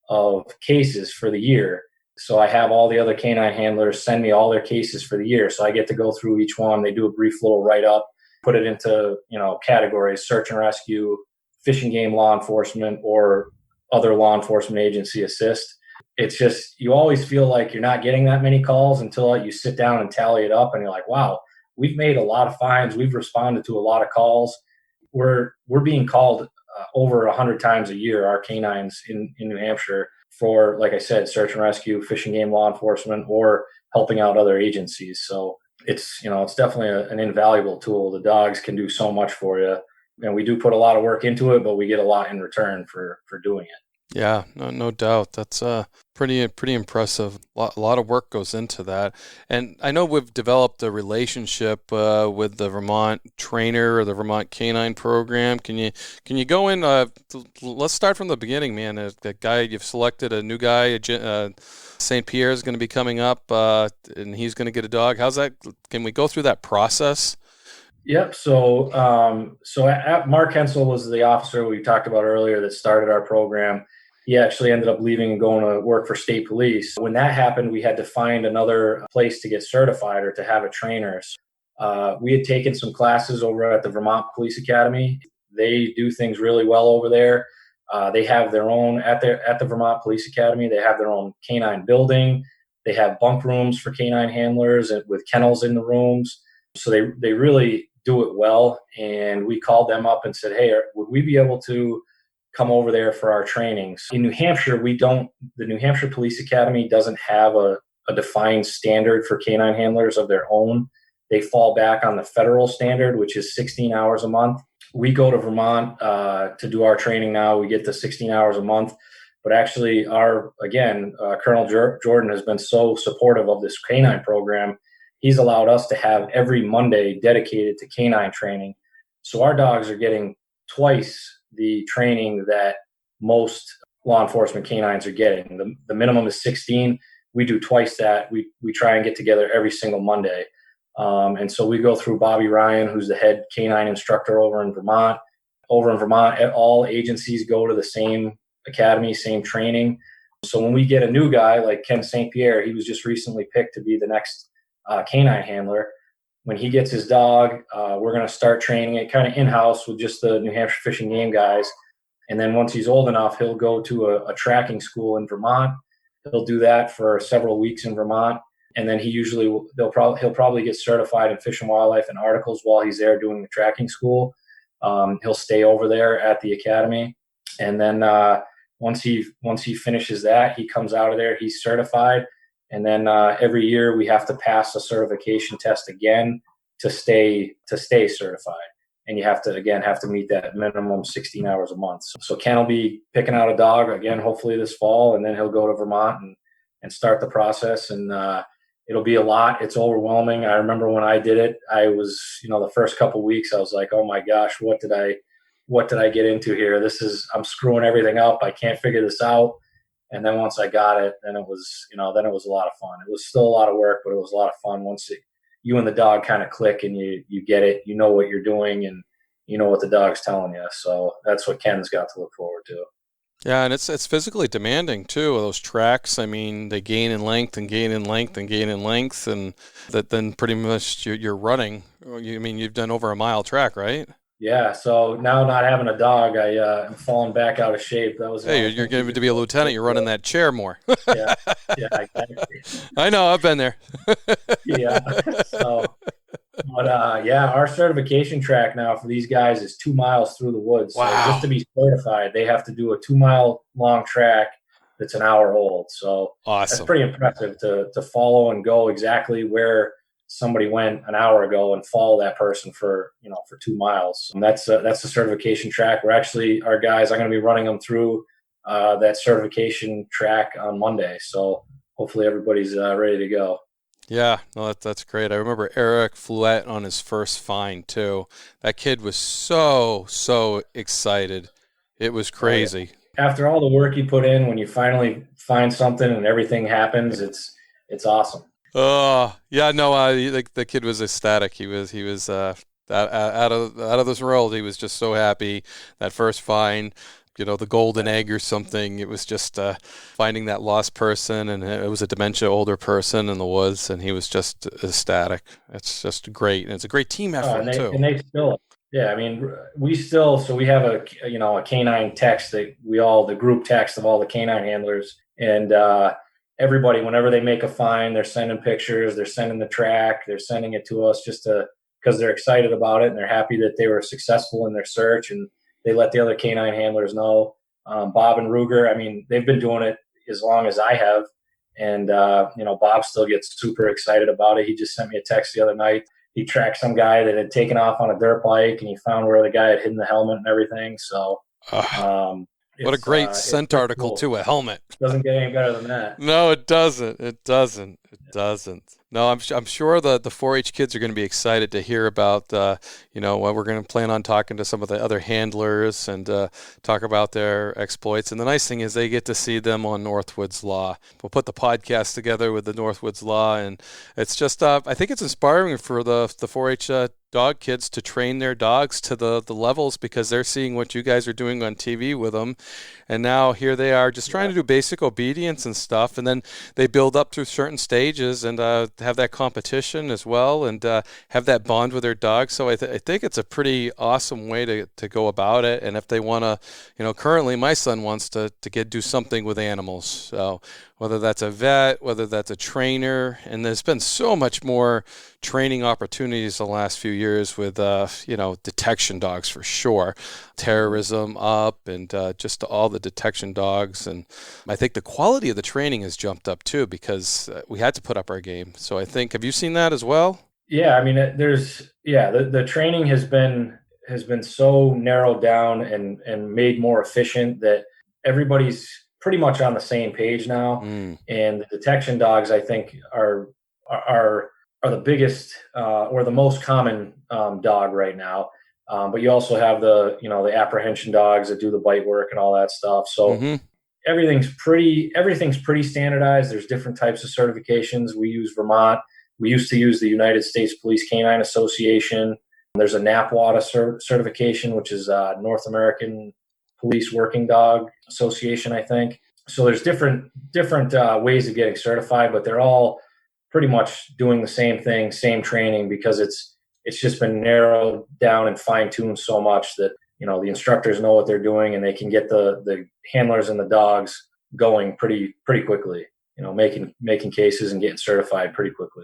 of cases for the year. So I have all the other canine handlers send me all their cases for the year. So I get to go through each one. They do a brief little write-up, put it into categories: search and rescue, fishing game law enforcement, or other law enforcement agency assist. It's just, you always feel like you're not getting that many calls until you sit down and tally it up and you're like, wow, we've made a lot of finds. We've responded to a lot of calls. We're being called over 100 times a year, our canines in New Hampshire, for, like I said, search and rescue, fishing game law enforcement, or helping out other agencies. So it's definitely an invaluable tool. The dogs can do so much for you, and we do put a lot of work into it, but we get a lot in return for doing it. Yeah, no doubt. That's pretty impressive. A lot of work goes into that. And I know we've developed a relationship with the Vermont trainer or the Vermont Canine program. Can you go in? Let's start from the beginning, man. That guy you've selected, a new guy, St. Pierre is going to be coming up, and he's going to get a dog. How's that? Can we go through that process? Yep. So Mark Hensel was the officer we talked about earlier that started our program. He actually ended up leaving and going to work for state police. When that happened, we had to find another place to get certified or to have a trainer. We had taken some classes over at the Vermont Police Academy. They do things really well over there. They have their own, at the Vermont Police Academy, they have their own canine building. They have bunk rooms for canine handlers with kennels in the rooms. So they really do it well. And we called them up and said, hey, would we be able to come over there for our trainings? In New Hampshire, the New Hampshire Police Academy doesn't have a defined standard for canine handlers of their own. They fall back on the federal standard, which is 16 hours a month. We go to Vermont to do our training now. We get to 16 hours a month. But actually, Colonel Jordan has been so supportive of this canine program. He's allowed us to have every Monday dedicated to canine training. So our dogs are getting twice the training that most law enforcement canines are getting. The minimum is 16. We do twice that. We try and get together every single Monday. And so we go through Bobby Ryan, who's the head canine instructor over in Vermont. Over in Vermont, all agencies go to the same academy, same training. So when we get a new guy like Ken St. Pierre, he was just recently picked to be the next canine handler. When he gets his dog, we're going to start training it kind of in-house with just the New Hampshire Fish and Game guys. And then once he's old enough, he'll go to a tracking school in Vermont. He'll do that for several weeks in Vermont. And then he'll probably get certified in fish and wildlife and articles while he's there doing the tracking school. He'll stay over there at the academy. And then once he finishes that, he comes out of there, he's certified. And then every year we have to pass a certification test again to stay certified. And you have to meet that minimum 16 hours a month. So Ken will be picking out a dog again, hopefully this fall, and then he'll go to Vermont and start the process. And it'll be a lot. It's overwhelming. I remember when I did it, I was, the first couple of weeks, I was like, oh my gosh, what did I get into here? I'm screwing everything up. I can't figure this out. And then once I got it, then it was a lot of fun. It was still a lot of work, but it was a lot of fun once you and the dog kind of click and you get it, you know what you're doing and you know what the dog's telling you. So that's what Ken's got to look forward to. Yeah, and it's physically demanding too. Those tracks, I mean, they gain in length and gain in length and gain in length, and that then pretty much you're running. You've done over a mile track, right? Yeah. So now not having a dog, I'm falling back out of shape. That was. Hey, you're going to be a lieutenant. You're running that chair more. Yeah, exactly. I know. I've been there. Yeah. So. But our certification track now for these guys is 2 miles through the woods. Wow. So just to be certified, they have to do a 2 mile long track that's an hour old. So awesome. That's pretty impressive to follow and go exactly where somebody went an hour ago and follow that person for 2 miles. And that's the certification track. Our guys, I'm going to be running them through that certification track on Monday. So hopefully everybody's ready to go. Yeah, no, that's great. I remember Eric Fluette on his first find too. That kid was so excited. It was crazy. After all the work you put in, when you finally find something and everything happens, it's awesome. Oh yeah, no, the kid was ecstatic. He was out of this world. He was just so happy. That first find. The golden egg or something. It was just finding that lost person, and it was a dementia older person in the woods, and he was just ecstatic. It's just great, and it's a great team effort too. And they still, yeah. I mean, we have a canine text that the group text of all the canine handlers, and everybody, whenever they make a find, they're sending pictures, they're sending the track, they're sending it to us because they're excited about it and they're happy that they were successful in their search and. They let the other canine handlers know. Bob and Ruger, I mean, they've been doing it as long as I have. And, Bob still gets super excited about it. He just sent me a text the other night. He tracked some guy that had taken off on a dirt bike, and he found where the guy had hidden the helmet and everything. So, what a great scent article cool. To a helmet. Doesn't get any better than that. No, it doesn't. It doesn't. No, I'm sure the 4-H kids are going to be excited to hear about, what we're going to plan on talking to some of the other handlers and talk about their exploits. And the nice thing is they get to see them on Northwoods Law. We'll put the podcast together with the Northwoods Law, and it's just, I think it's inspiring for the 4-H dog kids to train their dogs to the levels because they're seeing what you guys are doing on TV with them. And now here they are just trying to do basic obedience and stuff. And then they build up through certain stages and have that competition as well and have that bond with their dogs. So I think it's a pretty awesome way to go about it. And if they want to, currently my son wants to do something with animals. So whether that's a vet, whether that's a trainer, and there's been so much more training opportunities the last few years with, detection dogs for sure. Terrorism up and just all the detection dogs. And I think the quality of the training has jumped up too because we had to put up our game. So I think, have you seen that as well? Yeah, I mean, the training has been so narrowed down and made more efficient that everybody's pretty much on the same page now. And the detection dogs, I think, are the biggest or the most common dog right now. But you also have the apprehension dogs that do the bite work and all that stuff. So everything's pretty standardized. There's different types of certifications. We use Vermont. We used to use the United States Police Canine Association. There's a NAPWADA certification, which is North American Police Working Dog Association, I think. So there's different ways of getting certified, but they're all pretty much doing the same thing, same training, because it's just been narrowed down and fine-tuned so much that, the instructors know what they're doing and they can get the handlers and the dogs going pretty quickly, making cases and getting certified pretty quickly.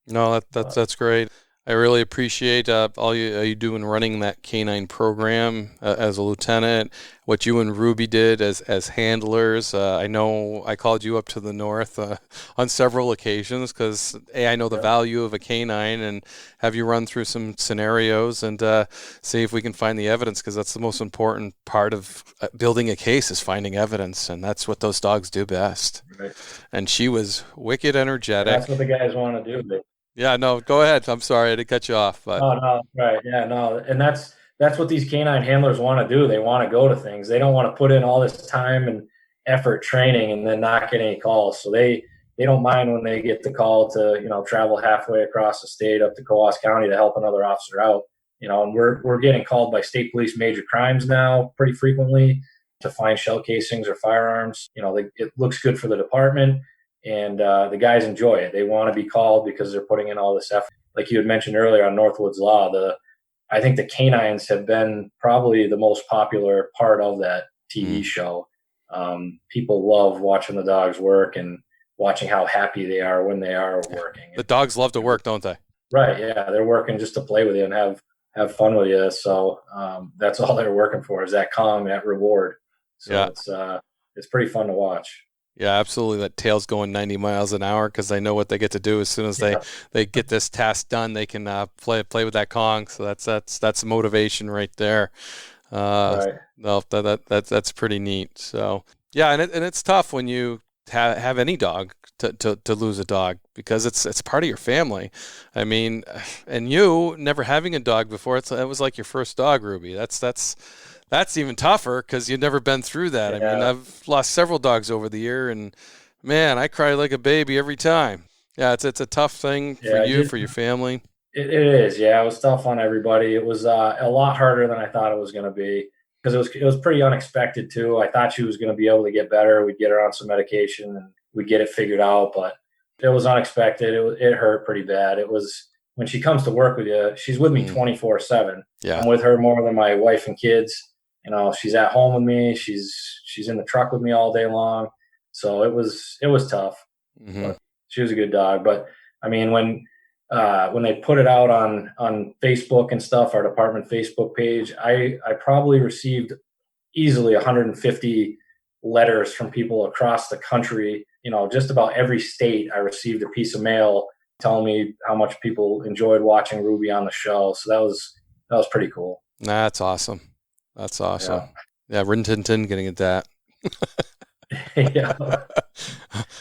No, that's great. I really appreciate all you do in running that K-9 program as a lieutenant, what you and Ruby did as handlers. I know I called you up to the north on several occasions because, I know the value of a K-9 and have you run through some scenarios and see if we can find the evidence because that's the most important part of building a case is finding evidence, and that's what those dogs do best. Right. And she was wicked energetic. That's what the guys want to do. Yeah, no, go ahead. I'm sorry to cut you off. But... Oh, no, right. Yeah, no. And that's what these canine handlers want to do. They want to go to things. They don't want to put in all this time and effort training and then not get any calls. So they don't mind when they get the call to, travel halfway across the state up to Coos County to help another officer out. And we're getting called by state police major crimes now pretty frequently to find shell casings or firearms. It looks good for the department. And the guys enjoy it. They want to be called because they're putting in all this effort. Like you had mentioned earlier on Northwoods Law, I think the Canines have been probably the most popular part of that TV show. People love watching the dogs work and watching how happy they are when they are working. The dogs love to work, don't they? Right, yeah. They're working just to play with you and have fun with you. So that's all they're working for is that calm, that reward. So it's pretty fun to watch. Yeah, absolutely. That tail's going 90 miles an hour because they know what they get to do as soon as they get this task done. They can play with that Kong. So that's motivation right there. Right. No, that's pretty neat. So yeah, and it's tough when you have any dog to lose a dog because it's part of your family. I mean, and you never having a dog before, it was like your first dog, Ruby. That's even tougher because you've never been through that. Yeah. I mean, I've lost several dogs over the year, and man, I cry like a baby every time. Yeah, it's a tough thing for you, for your family. It is, yeah. It was tough on everybody. It was a lot harder than I thought it was going to be because it was pretty unexpected too. I thought she was going to be able to get better. We'd get her on some medication and we'd get it figured out, but it was unexpected. It hurt pretty bad. It was when she comes to work with you, she's with me 24/7. Yeah, I'm with her more than my wife and kids. She's at home with me. She's in the truck with me all day long. So it was tough. But she was a good dog. But I mean, when they put it out on Facebook and stuff, our department Facebook page, I probably received easily 150 letters from people across the country. Just about every state I received a piece of mail telling me how much people enjoyed watching Ruby on the show. So that was pretty cool. That's awesome. That's awesome. Yeah, Rin Tin Tin getting at that. Yeah.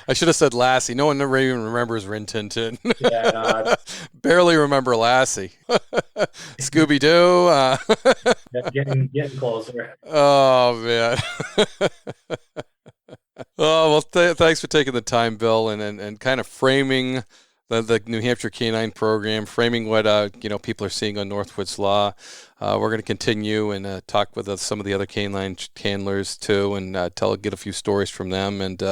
I should have said Lassie. No one ever even remembers Rin Tin Tin. Yeah, no, barely remember Lassie. Scooby Doo. Getting closer. Oh man. Oh well, thanks for taking the time, Bill, and kind of framing the New Hampshire Canine program, framing what people are seeing on Northwood's Law. We're going to continue and talk with some of the other canine handlers too, and get a few stories from them. And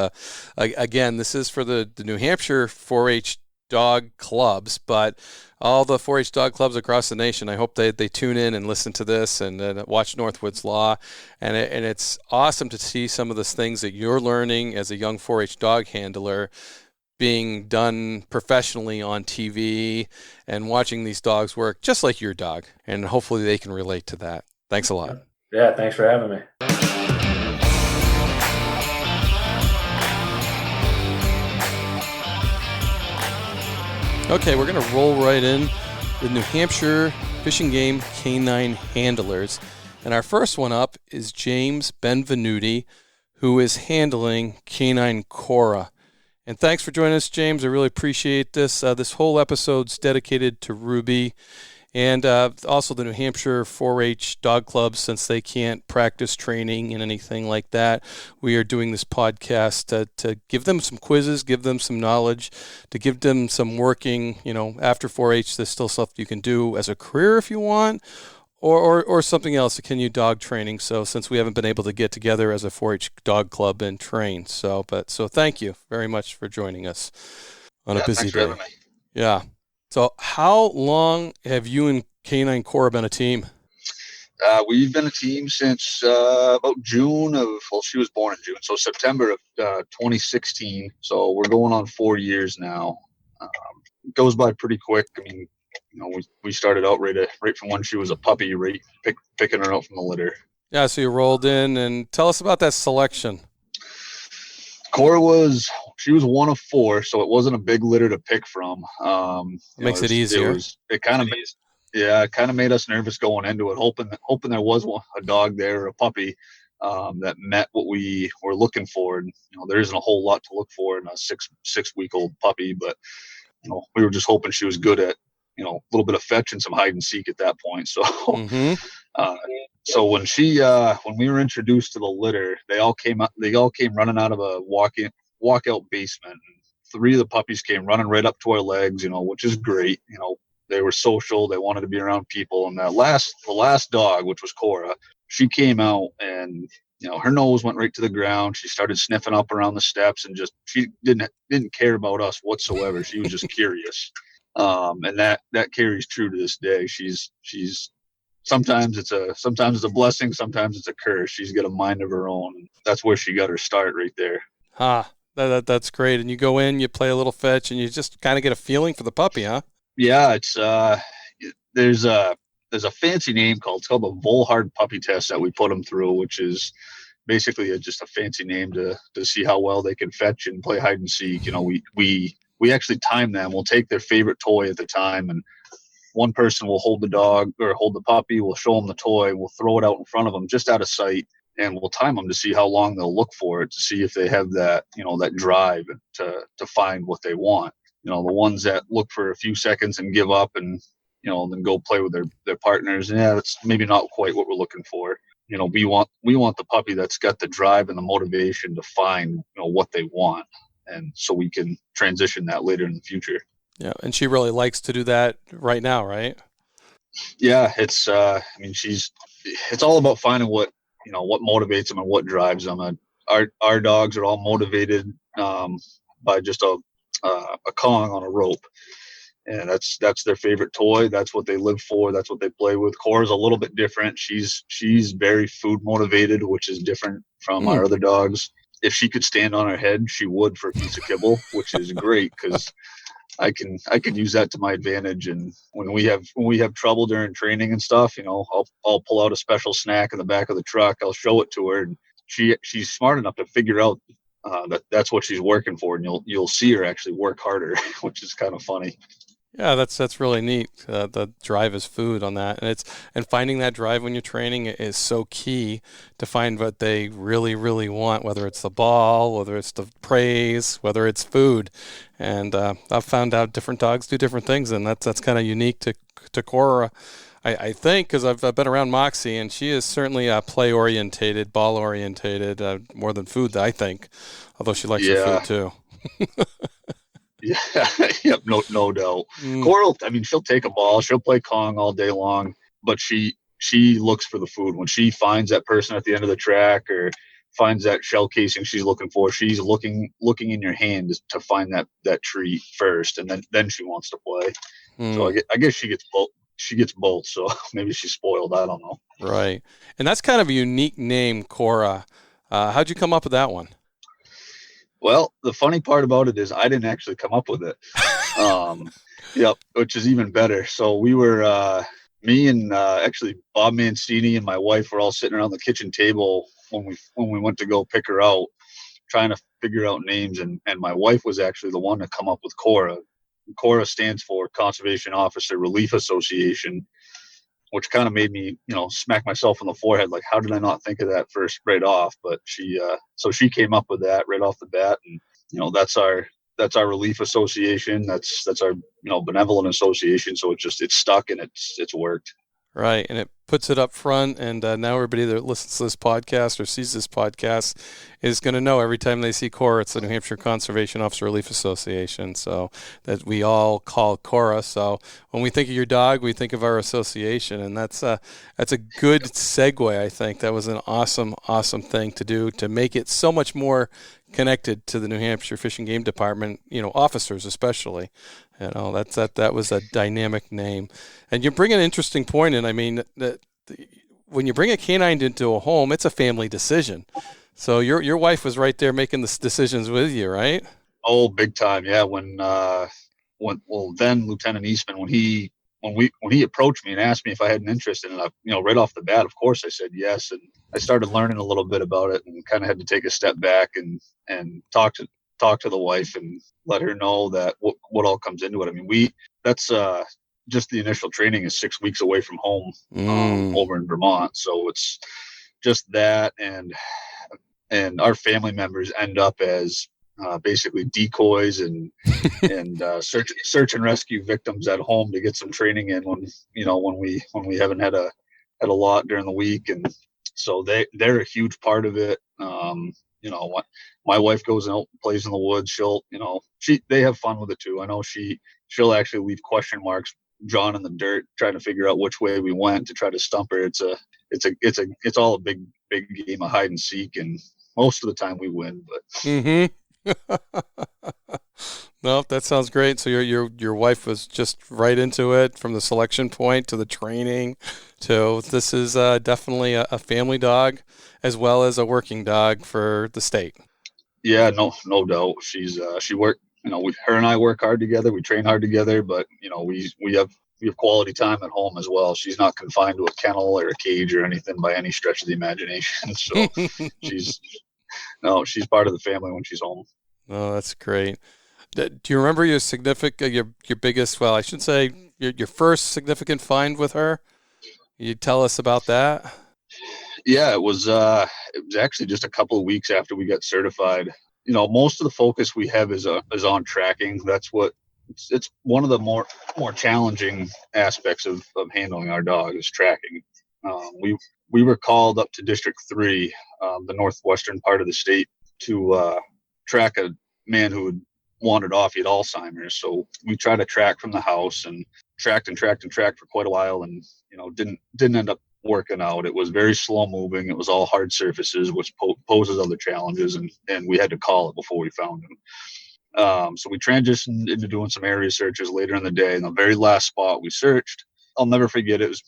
again, this is for the New Hampshire 4-H dog clubs, but all the 4-H dog clubs across the nation, I hope they tune in and listen to this and watch Northwood's Law. And it's awesome to see some of the things that you're learning as a young 4-H dog handler being done professionally on TV and watching these dogs work just like your dog. And hopefully they can relate to that. Thanks a lot. Yeah, thanks for having me. Okay, we're going to roll right in with New Hampshire Fish and Game Canine Handlers. And our first one up is James Benvenuti, who is handling canine Cora. And thanks for joining us, James. I really appreciate this. This whole episode's dedicated to Ruby and also the New Hampshire 4-H dog clubs, since they can't practice training and anything like that. We are doing this podcast to give them some quizzes, give them some knowledge, to give them some working, after 4-H, there's still stuff you can do as a career if you want, or something else that can you dog training. So since we haven't been able to get together as a 4-H dog club and train, so thank you very much for joining us on a busy day. Yeah. So how long have you and Canine Cora been a team? We've been a team since about June she was born in June, so September of 2016. So we're going on 4 years now. It goes by pretty quick. I mean, we started out right from when she was a puppy, right, picking her out from the litter. Yeah, so you rolled in, and tell us about that selection. Cora she was one of 4, so it wasn't a big litter to pick from. Makes it easier. It kind of made us nervous going into it, hoping there was a dog there, or a puppy, that met what we were looking for. And there isn't a whole lot to look for in a six-week-old puppy, but we were just hoping she was good at a little bit of fetch and some hide and seek at that point. So, so when we were introduced to the litter, they all came running out of a walkout basement. And 3 of the puppies came running right up to our legs, which is great. They were social. They wanted to be around people. And the last dog, which was Cora, she came out and, her nose went right to the ground. She started sniffing up around the steps and she didn't care about us whatsoever. She was just curious. And that carries true to this day. She's sometimes it's a blessing, sometimes it's a curse. She's got a mind of her own. That's where she got her start, right there. That's great. And you go in, you play a little fetch, and you just kind of get a feeling for the puppy, huh? Yeah, it's there's a fancy name called the Volhard puppy test that we put them through, which is basically just a fancy name to see how well they can fetch and play hide and seek. We actually time them. We'll take their favorite toy at the time, and one person will hold the dog or hold the puppy. We'll show them the toy. We'll throw it out in front of them, just out of sight, and we'll time them to see how long they'll look for it, to see if they have that, that drive to find what they want. The ones that look for a few seconds and give up and, then go play with their partners. Yeah, that's maybe not quite what we're looking for. We want the puppy that's got the drive and the motivation to find, what they want. And so we can transition that later in the future. Yeah, and she really likes to do that right now, right? Yeah, it's it's all about finding what motivates them and what drives them. Our dogs are all motivated by just a Kong on a rope, and that's their favorite toy. That's what they live for. That's what they play with. Cora's a little bit different. She's very food motivated, which is different from our other dogs. If she could stand on her head, she would for a piece of kibble, which is great because I can use that to my advantage. And when we have trouble during training and stuff, I'll pull out a special snack in the back of the truck. I'll show it to her, and she's smart enough to figure out that's what she's working for, and you'll see her actually work harder, which is kind of funny. Yeah, that's really neat. The drive is food on that, and finding that drive when you're training is so key to find what they really, really want. Whether it's the ball, whether it's the praise, whether it's food, and I've found out different dogs do different things, and that's kind of unique to Cora. I think, because I've been around Moxie, and she is certainly play orientated, ball orientated, more than food. I think, although she likes her food too. Yeah, yep, no doubt. Cora, I mean, she'll take a ball, she'll play Kong all day long, but she looks for the food. When she finds that person at the end of the track or finds that shell casing she's looking for, she's looking in your hand to find that treat first, and then she wants to play. So I guess she gets both. She gets both, so maybe she's spoiled. I don't know. Right, and that's kind of a unique name, Cora. How'd you come up with that one? Well, the funny part about it is I didn't actually come up with it. Yep, which is even better. So we were, me and actually Bob Mancini and my wife were all sitting around the kitchen table when we went to go pick her out, trying to figure out names. And my wife was actually the one to come up with Cora. Cora stands for Conservation Officer Relief Association, which kind of made me, smack myself on the forehead. Like, how did I not think of that first right off? But so she came up with that right off the bat. And, that's our relief association. That's our, benevolent association. So it's stuck and it's worked. Right. And it puts it up front. And now everybody that listens to this podcast or sees this podcast is going to know every time they see Cora, it's the New Hampshire Conservation Officer Relief Association. So that we all call Cora. So when we think of your dog, we think of our association. And that's a good segue, I think. That was an awesome thing to do to make it so much more connected to the New Hampshire Fish and Game Department, officers especially. That was a dynamic name. And you bring an interesting point in. I mean, when you bring a canine into a home, it's a family decision. So your wife was right there making the decisions with you, right? Oh, big time. Yeah. When then Lieutenant Eastman, when he approached me and asked me if I had an interest in it, right off the bat, of course I said yes. And I started learning a little bit about it and kind of had to take a step back and talk to the wife and let her know that what all comes into it. I mean, that's just the initial training is 6 weeks away from home over in Vermont. So it's just that. And our family members end up as basically decoys and search and rescue victims at home to get some training in when we haven't had a lot during the week. And so they're a huge part of it. What my wife goes out and plays in the woods, they have fun with it too. I know she'll actually leave question marks drawn in the dirt trying to figure out which way we went to try to stump her. It's all a big game of hide and seek, and most of the time we win, but No, that sounds great. So your wife was just right into it from the selection point to the training to this is definitely a family dog as well as a working dog for the state. Yeah, no doubt. She worked, her and I work hard together. We train hard together, but we have quality time at home as well. She's not confined to a kennel or a cage or anything by any stretch of the imagination. So she's part of the family when she's home. Oh, that's great. Do you remember your biggest, well, I should say your first significant find with her? You tell us about that? Yeah, it was actually just a couple of weeks after we got certified. Most of the focus we have is on tracking. That's what it's one of the more challenging aspects of handling our dog is tracking. We were called up to District 3, the northwestern part of the state, to track a man who had wandered off. He had Alzheimer's. So we tried to track from the house and tracked for quite a while, and didn't end up working out. It was very slow moving. It was all hard surfaces, which poses other challenges, and we had to call it before we found him. So we transitioned into doing some area searches later in the day. And the very last spot we searched, I'll never forget, it was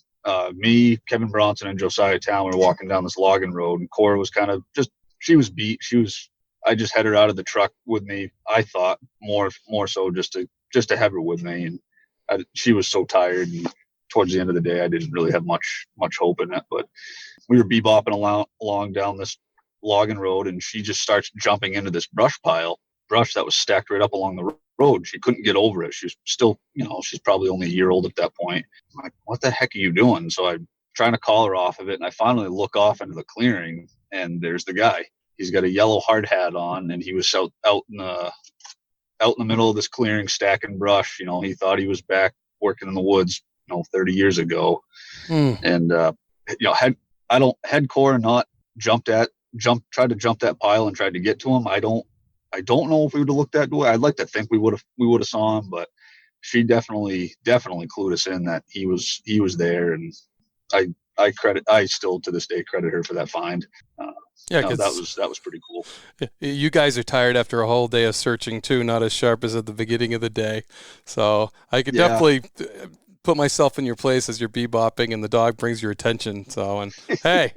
me, Kevin Bronson, and Josiah Town were walking down this logging road, and Cora was kind of she was beat. I just had her out of the truck with me. I thought more so just to have her with me, and she was so tired. And towards the end of the day, I didn't really have much hope in it. But we were bebopping along down this logging road, and she just starts jumping into this brush that was stacked right up along the road. She couldn't get over it. She was still, she's probably only a year old at that point. I'm like, what the heck are you doing? So I'm trying to call her off of it, and I finally look off into the clearing, and there's the guy. He's got a yellow hard hat on, and he was out in the middle of this clearing stacking brush. He thought he was back working in the woods, 30 years ago. And had Cora not tried to jump that pile and tried to get to him, I don't I don't know if we would have looked that way. I'd like to think we would have saw him, but she definitely clued us in that he was there, and I still to this day credit her for that find. Yeah, no, that was pretty cool. You guys are tired after a whole day of searching too, not as sharp as at the beginning of the day. So I could definitely put myself in your place as you're bebopping and the dog brings your attention. So, and hey,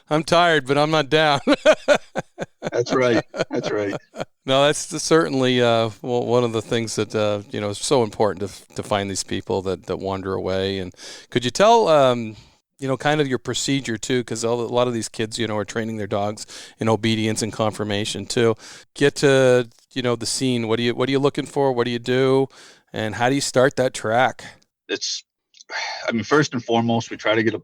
I'm tired, but I'm not down. That's right. No, that's certainly one of the things that is so important to find these people that wander away. And could you tell kind of your procedure too, because a lot of these kids are training their dogs in obedience and conformation too. Get to the scene. What are you looking for? What do you do? And how do you start that track? First and foremost, we try to get a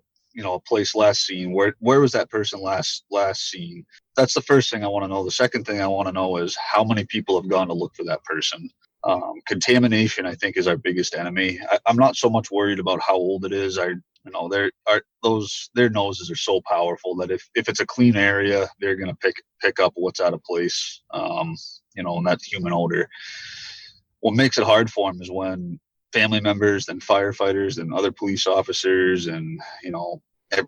place last seen. Where was that person last seen? That's the first thing I want to know. The second thing I want to know is how many people have gone to look for that person. Contamination, I think, is our biggest enemy. I'm not so much worried about how old it is. Their noses are so powerful that if it's a clean area, they're going to pick up what's out of place. And that human odor. What makes it hard for them is when family members and firefighters and other police officers and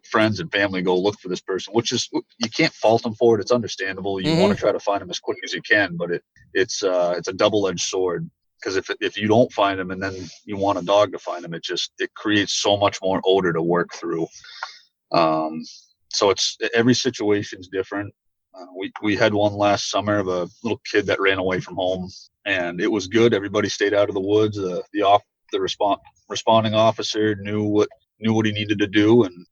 friends and family go look for this person, which is, you can't fault them for it. It's understandable. You want to try to find them as quick as you can, but it's a double-edged sword, because if you don't find them and then you want a dog to find them, it creates so much more odor to work through. So every situation's different. We had one last summer of a little kid that ran away from home, and it was good. Everybody stayed out of the woods. The responding officer knew what he needed to do, and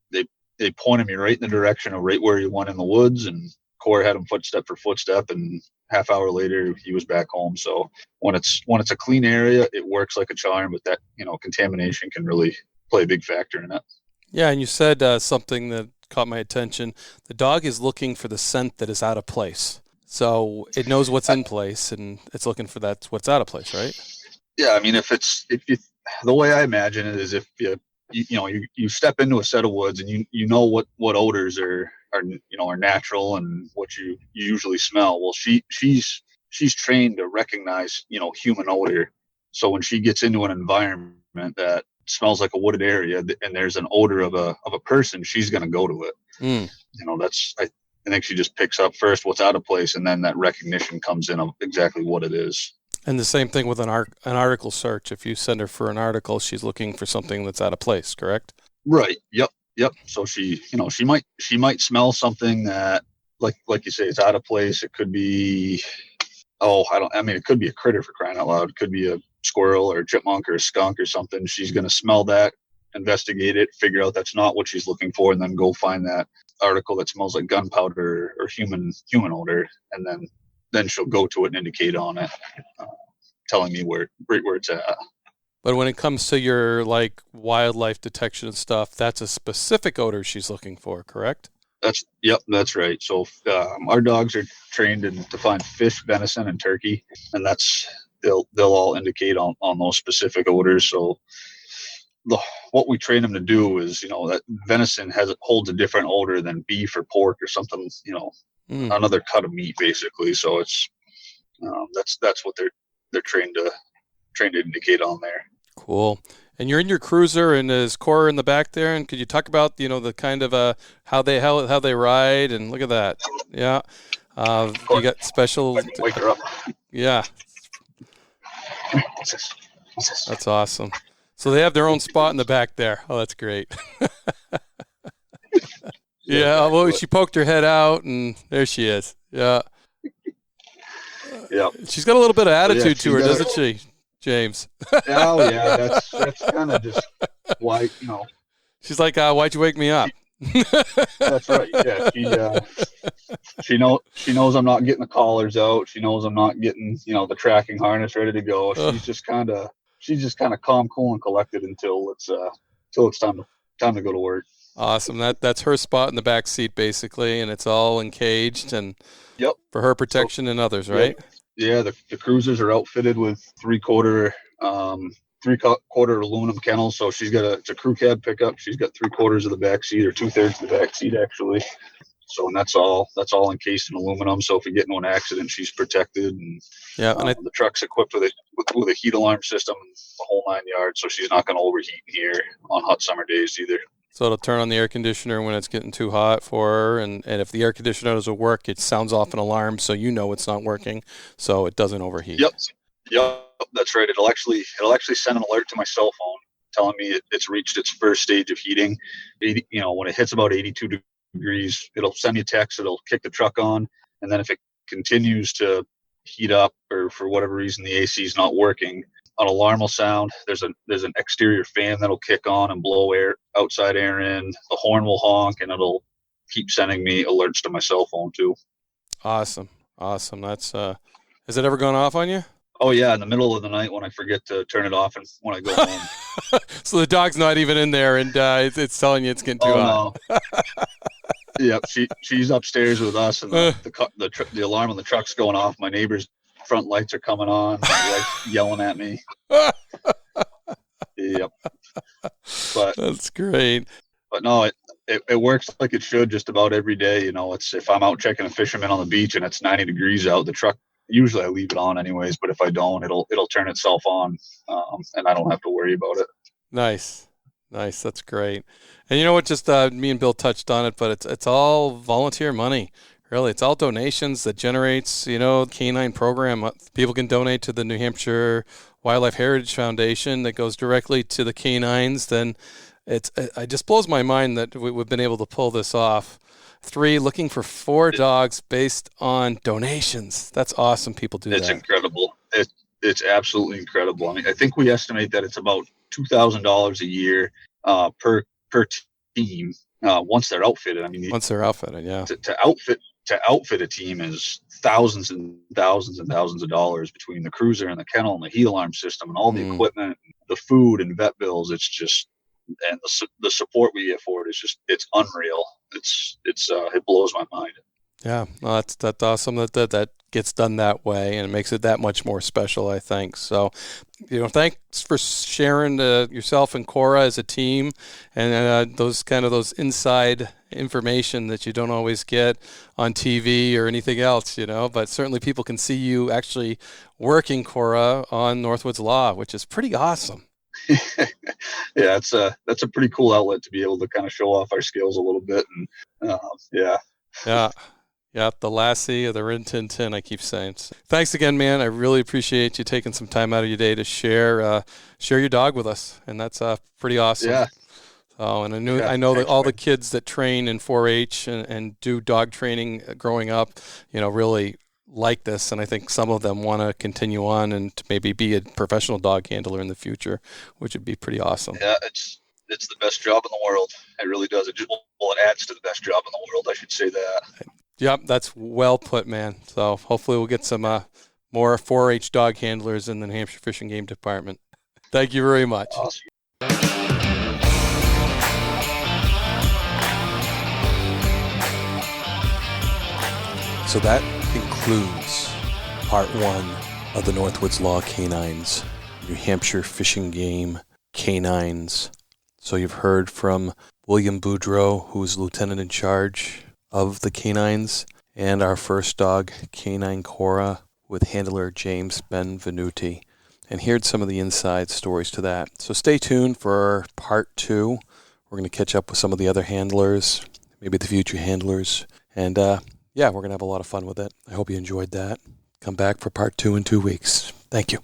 they pointed me right in the direction of right where he went in the woods, and Cora had him footstep for footstep, and half hour later he was back home. So when it's a clean area, it works like a charm, but that contamination can really play a big factor in it. Yeah, and you said something that caught my attention. The dog is looking for the scent that is out of place. So it knows what's in place, and it's looking for what's out of place, right? Yeah, the way I imagine it is if you step into a set of woods and you know what odors are natural and what you usually smell. Well, she's trained to recognize human odor. So when she gets into an environment that smells like a wooded area and there's an odor of a person, she's going to go to it. I think she just picks up first what's out of place, and then that recognition comes in of exactly what it is. And the same thing with an article search. If you send her for an article, she's looking for something that's out of place, correct? Right. Yep. So she might smell something that, like you say, it's out of place. It could be, it could be a critter, for crying out loud. It could be a squirrel or a chipmunk or a skunk or something. She's going to smell that, investigate it, figure out that's not what she's looking for, and then go find that article that smells like gunpowder or human odor, and then she'll go to it and indicate on it, telling me where it's at. But when it comes to your wildlife detection and stuff, that's a specific odor she's looking for, correct? That's right. So our dogs are trained to find fish, venison, and turkey, and they'll all indicate on those specific odors. So what we train them to do is, that venison holds a different odor than beef or pork or something, another cut of meat, basically. So it's that's what they're trained to indicate on there. Cool. And you're in your cruiser, and is Cora in the back there? And could you talk about the kind of how they ride? And look at that. Yeah. You got special. Wake her up. Yeah. That's awesome. So they have their own spot in the back there. Oh, that's great. Yeah. Well, she poked her head out, and there she is. Yeah. Yeah. She's got a little bit of attitude to her, doesn't she, James? Oh yeah, that's kind of just why She's like, why'd you wake me up? That's right. Yeah, she knows I'm not getting the collars out. She knows I'm not getting the tracking harness ready to go. She's just kind of calm, cool, and collected until it's time to go to work. Awesome. That's her spot in the back seat basically, and it's all encaged and for her protection and others, right? Yeah, the cruisers are outfitted with three-quarter aluminum kennels. So she's got it's a crew cab pickup. She's got 3/4 of the back seat, or 2/3 of the back seat actually. So, and that's all encased in aluminum. So if we get into an accident, she's protected. And the truck's equipped with a heat alarm system, the whole 9 yards. So she's not going to overheat here on hot summer days either. So it'll turn on the air conditioner when it's getting too hot for her, and if the air conditioner doesn't work, it sounds off an alarm so you know it's not working, so it doesn't overheat. Yep, that's right. It'll actually send an alert to my cell phone telling me it's reached its first stage of heating. When it hits about 82 degrees, it'll send you a text, it'll kick the truck on, and then if it continues to heat up or for whatever reason the AC is not working, an alarm will sound. There's an exterior fan that'll kick on and blow outside air in. The horn will honk, and it'll keep sending me alerts to my cell phone too. Awesome. That's has it ever gone off on you? Oh yeah, in the middle of the night when I forget to turn it off and when I go home. So the dog's not even in there, and it's telling you it's getting too hot. No. Yep, she's upstairs with us, and the alarm on the truck's going off. My neighbor's front lights are coming on. My wife's yelling at me. Yep. But that's great. But no, it works like it should just about every day. It's if I'm out checking a fisherman on the beach and it's 90 degrees out, the truck, usually I leave it on anyways, but if I don't, it'll turn itself on, and I don't have to worry about it. Nice. That's great. And you know what, just me and Bill touched on it, but it's all volunteer money. Really, it's all donations that generates, K-9 program. People can donate to the New Hampshire Wildlife Heritage Foundation that goes directly to the Canines. Then it just blows my mind that we've been able to pull this off. 3, looking for 4 dogs based on donations. That's awesome. People do that. It's incredible. It's absolutely incredible. I mean, I think we estimate that it's about $2,000 a year per team once they're outfitted. I mean, once they're outfitted, yeah. To outfit a team is thousands and thousands and thousands of dollars between the cruiser and the kennel and the heat alarm system and all the equipment, the food and vet bills. It's just, and the support we get for it is just, it's unreal. It blows my mind. Yeah, well, that's awesome that gets done that way, and it makes it that much more special, I think. So, thanks for sharing yourself and Cora as a team, and those inside information that you don't always get on TV or anything else, but certainly people can see you actually working, Cora, on Northwoods Law, which is pretty awesome. Yeah, that's a pretty cool outlet to be able to kind of show off our skills a little bit, and Yeah, the Lassie or the Rin Tin Tin, I keep saying. Thanks again, man. I really appreciate you taking some time out of your day to share your dog with us, and that's pretty awesome. Yeah. So, and I know that all the kids that train in 4-H and do dog training growing up, really like this, and I think some of them want to continue on and to maybe be a professional dog handler in the future, which would be pretty awesome. Yeah, it's the best job in the world. It really does. It adds to the best job in the world. I should say that. Yep, that's well put, man. So hopefully we'll get some more 4-H dog handlers in the New Hampshire Fish and Game Department. Thank you very much. Awesome. So that concludes part 1 of the Northwoods Law Canines, New Hampshire Fish and Game Canines. So you've heard from William Boudreau, who is lieutenant in charge of the Canines, and our first dog, K-9 Cora, with handler James Benvenuti, and heard some of the inside stories to that. So stay tuned for part 2. We're going to catch up with some of the other handlers, maybe the future handlers, and we're going to have a lot of fun with it. I hope you enjoyed that. Come back for part 2 in 2 weeks. Thank you.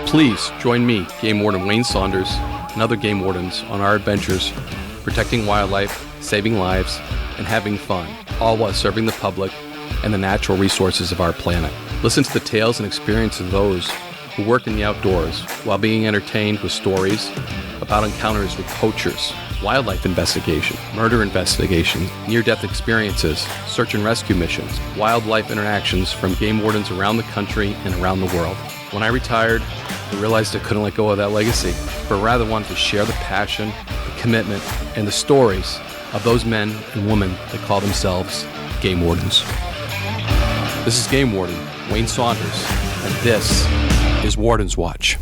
Please join me, Game Warden Wayne Saunders, and other game wardens on our adventures protecting wildlife, saving lives, and having fun, all while serving the public and the natural resources of our planet. Listen to the tales and experiences of those who work in the outdoors while being entertained with stories about encounters with poachers, wildlife investigation, murder investigation, near-death experiences, search and rescue missions, wildlife interactions from game wardens around the country and around the world. When I retired, I realized I couldn't let go of that legacy, but rather wanted to share the passion, the commitment, and the stories of those men and women that call themselves game wardens. This is Game Warden Wayne Saunders, and this is Warden's Watch.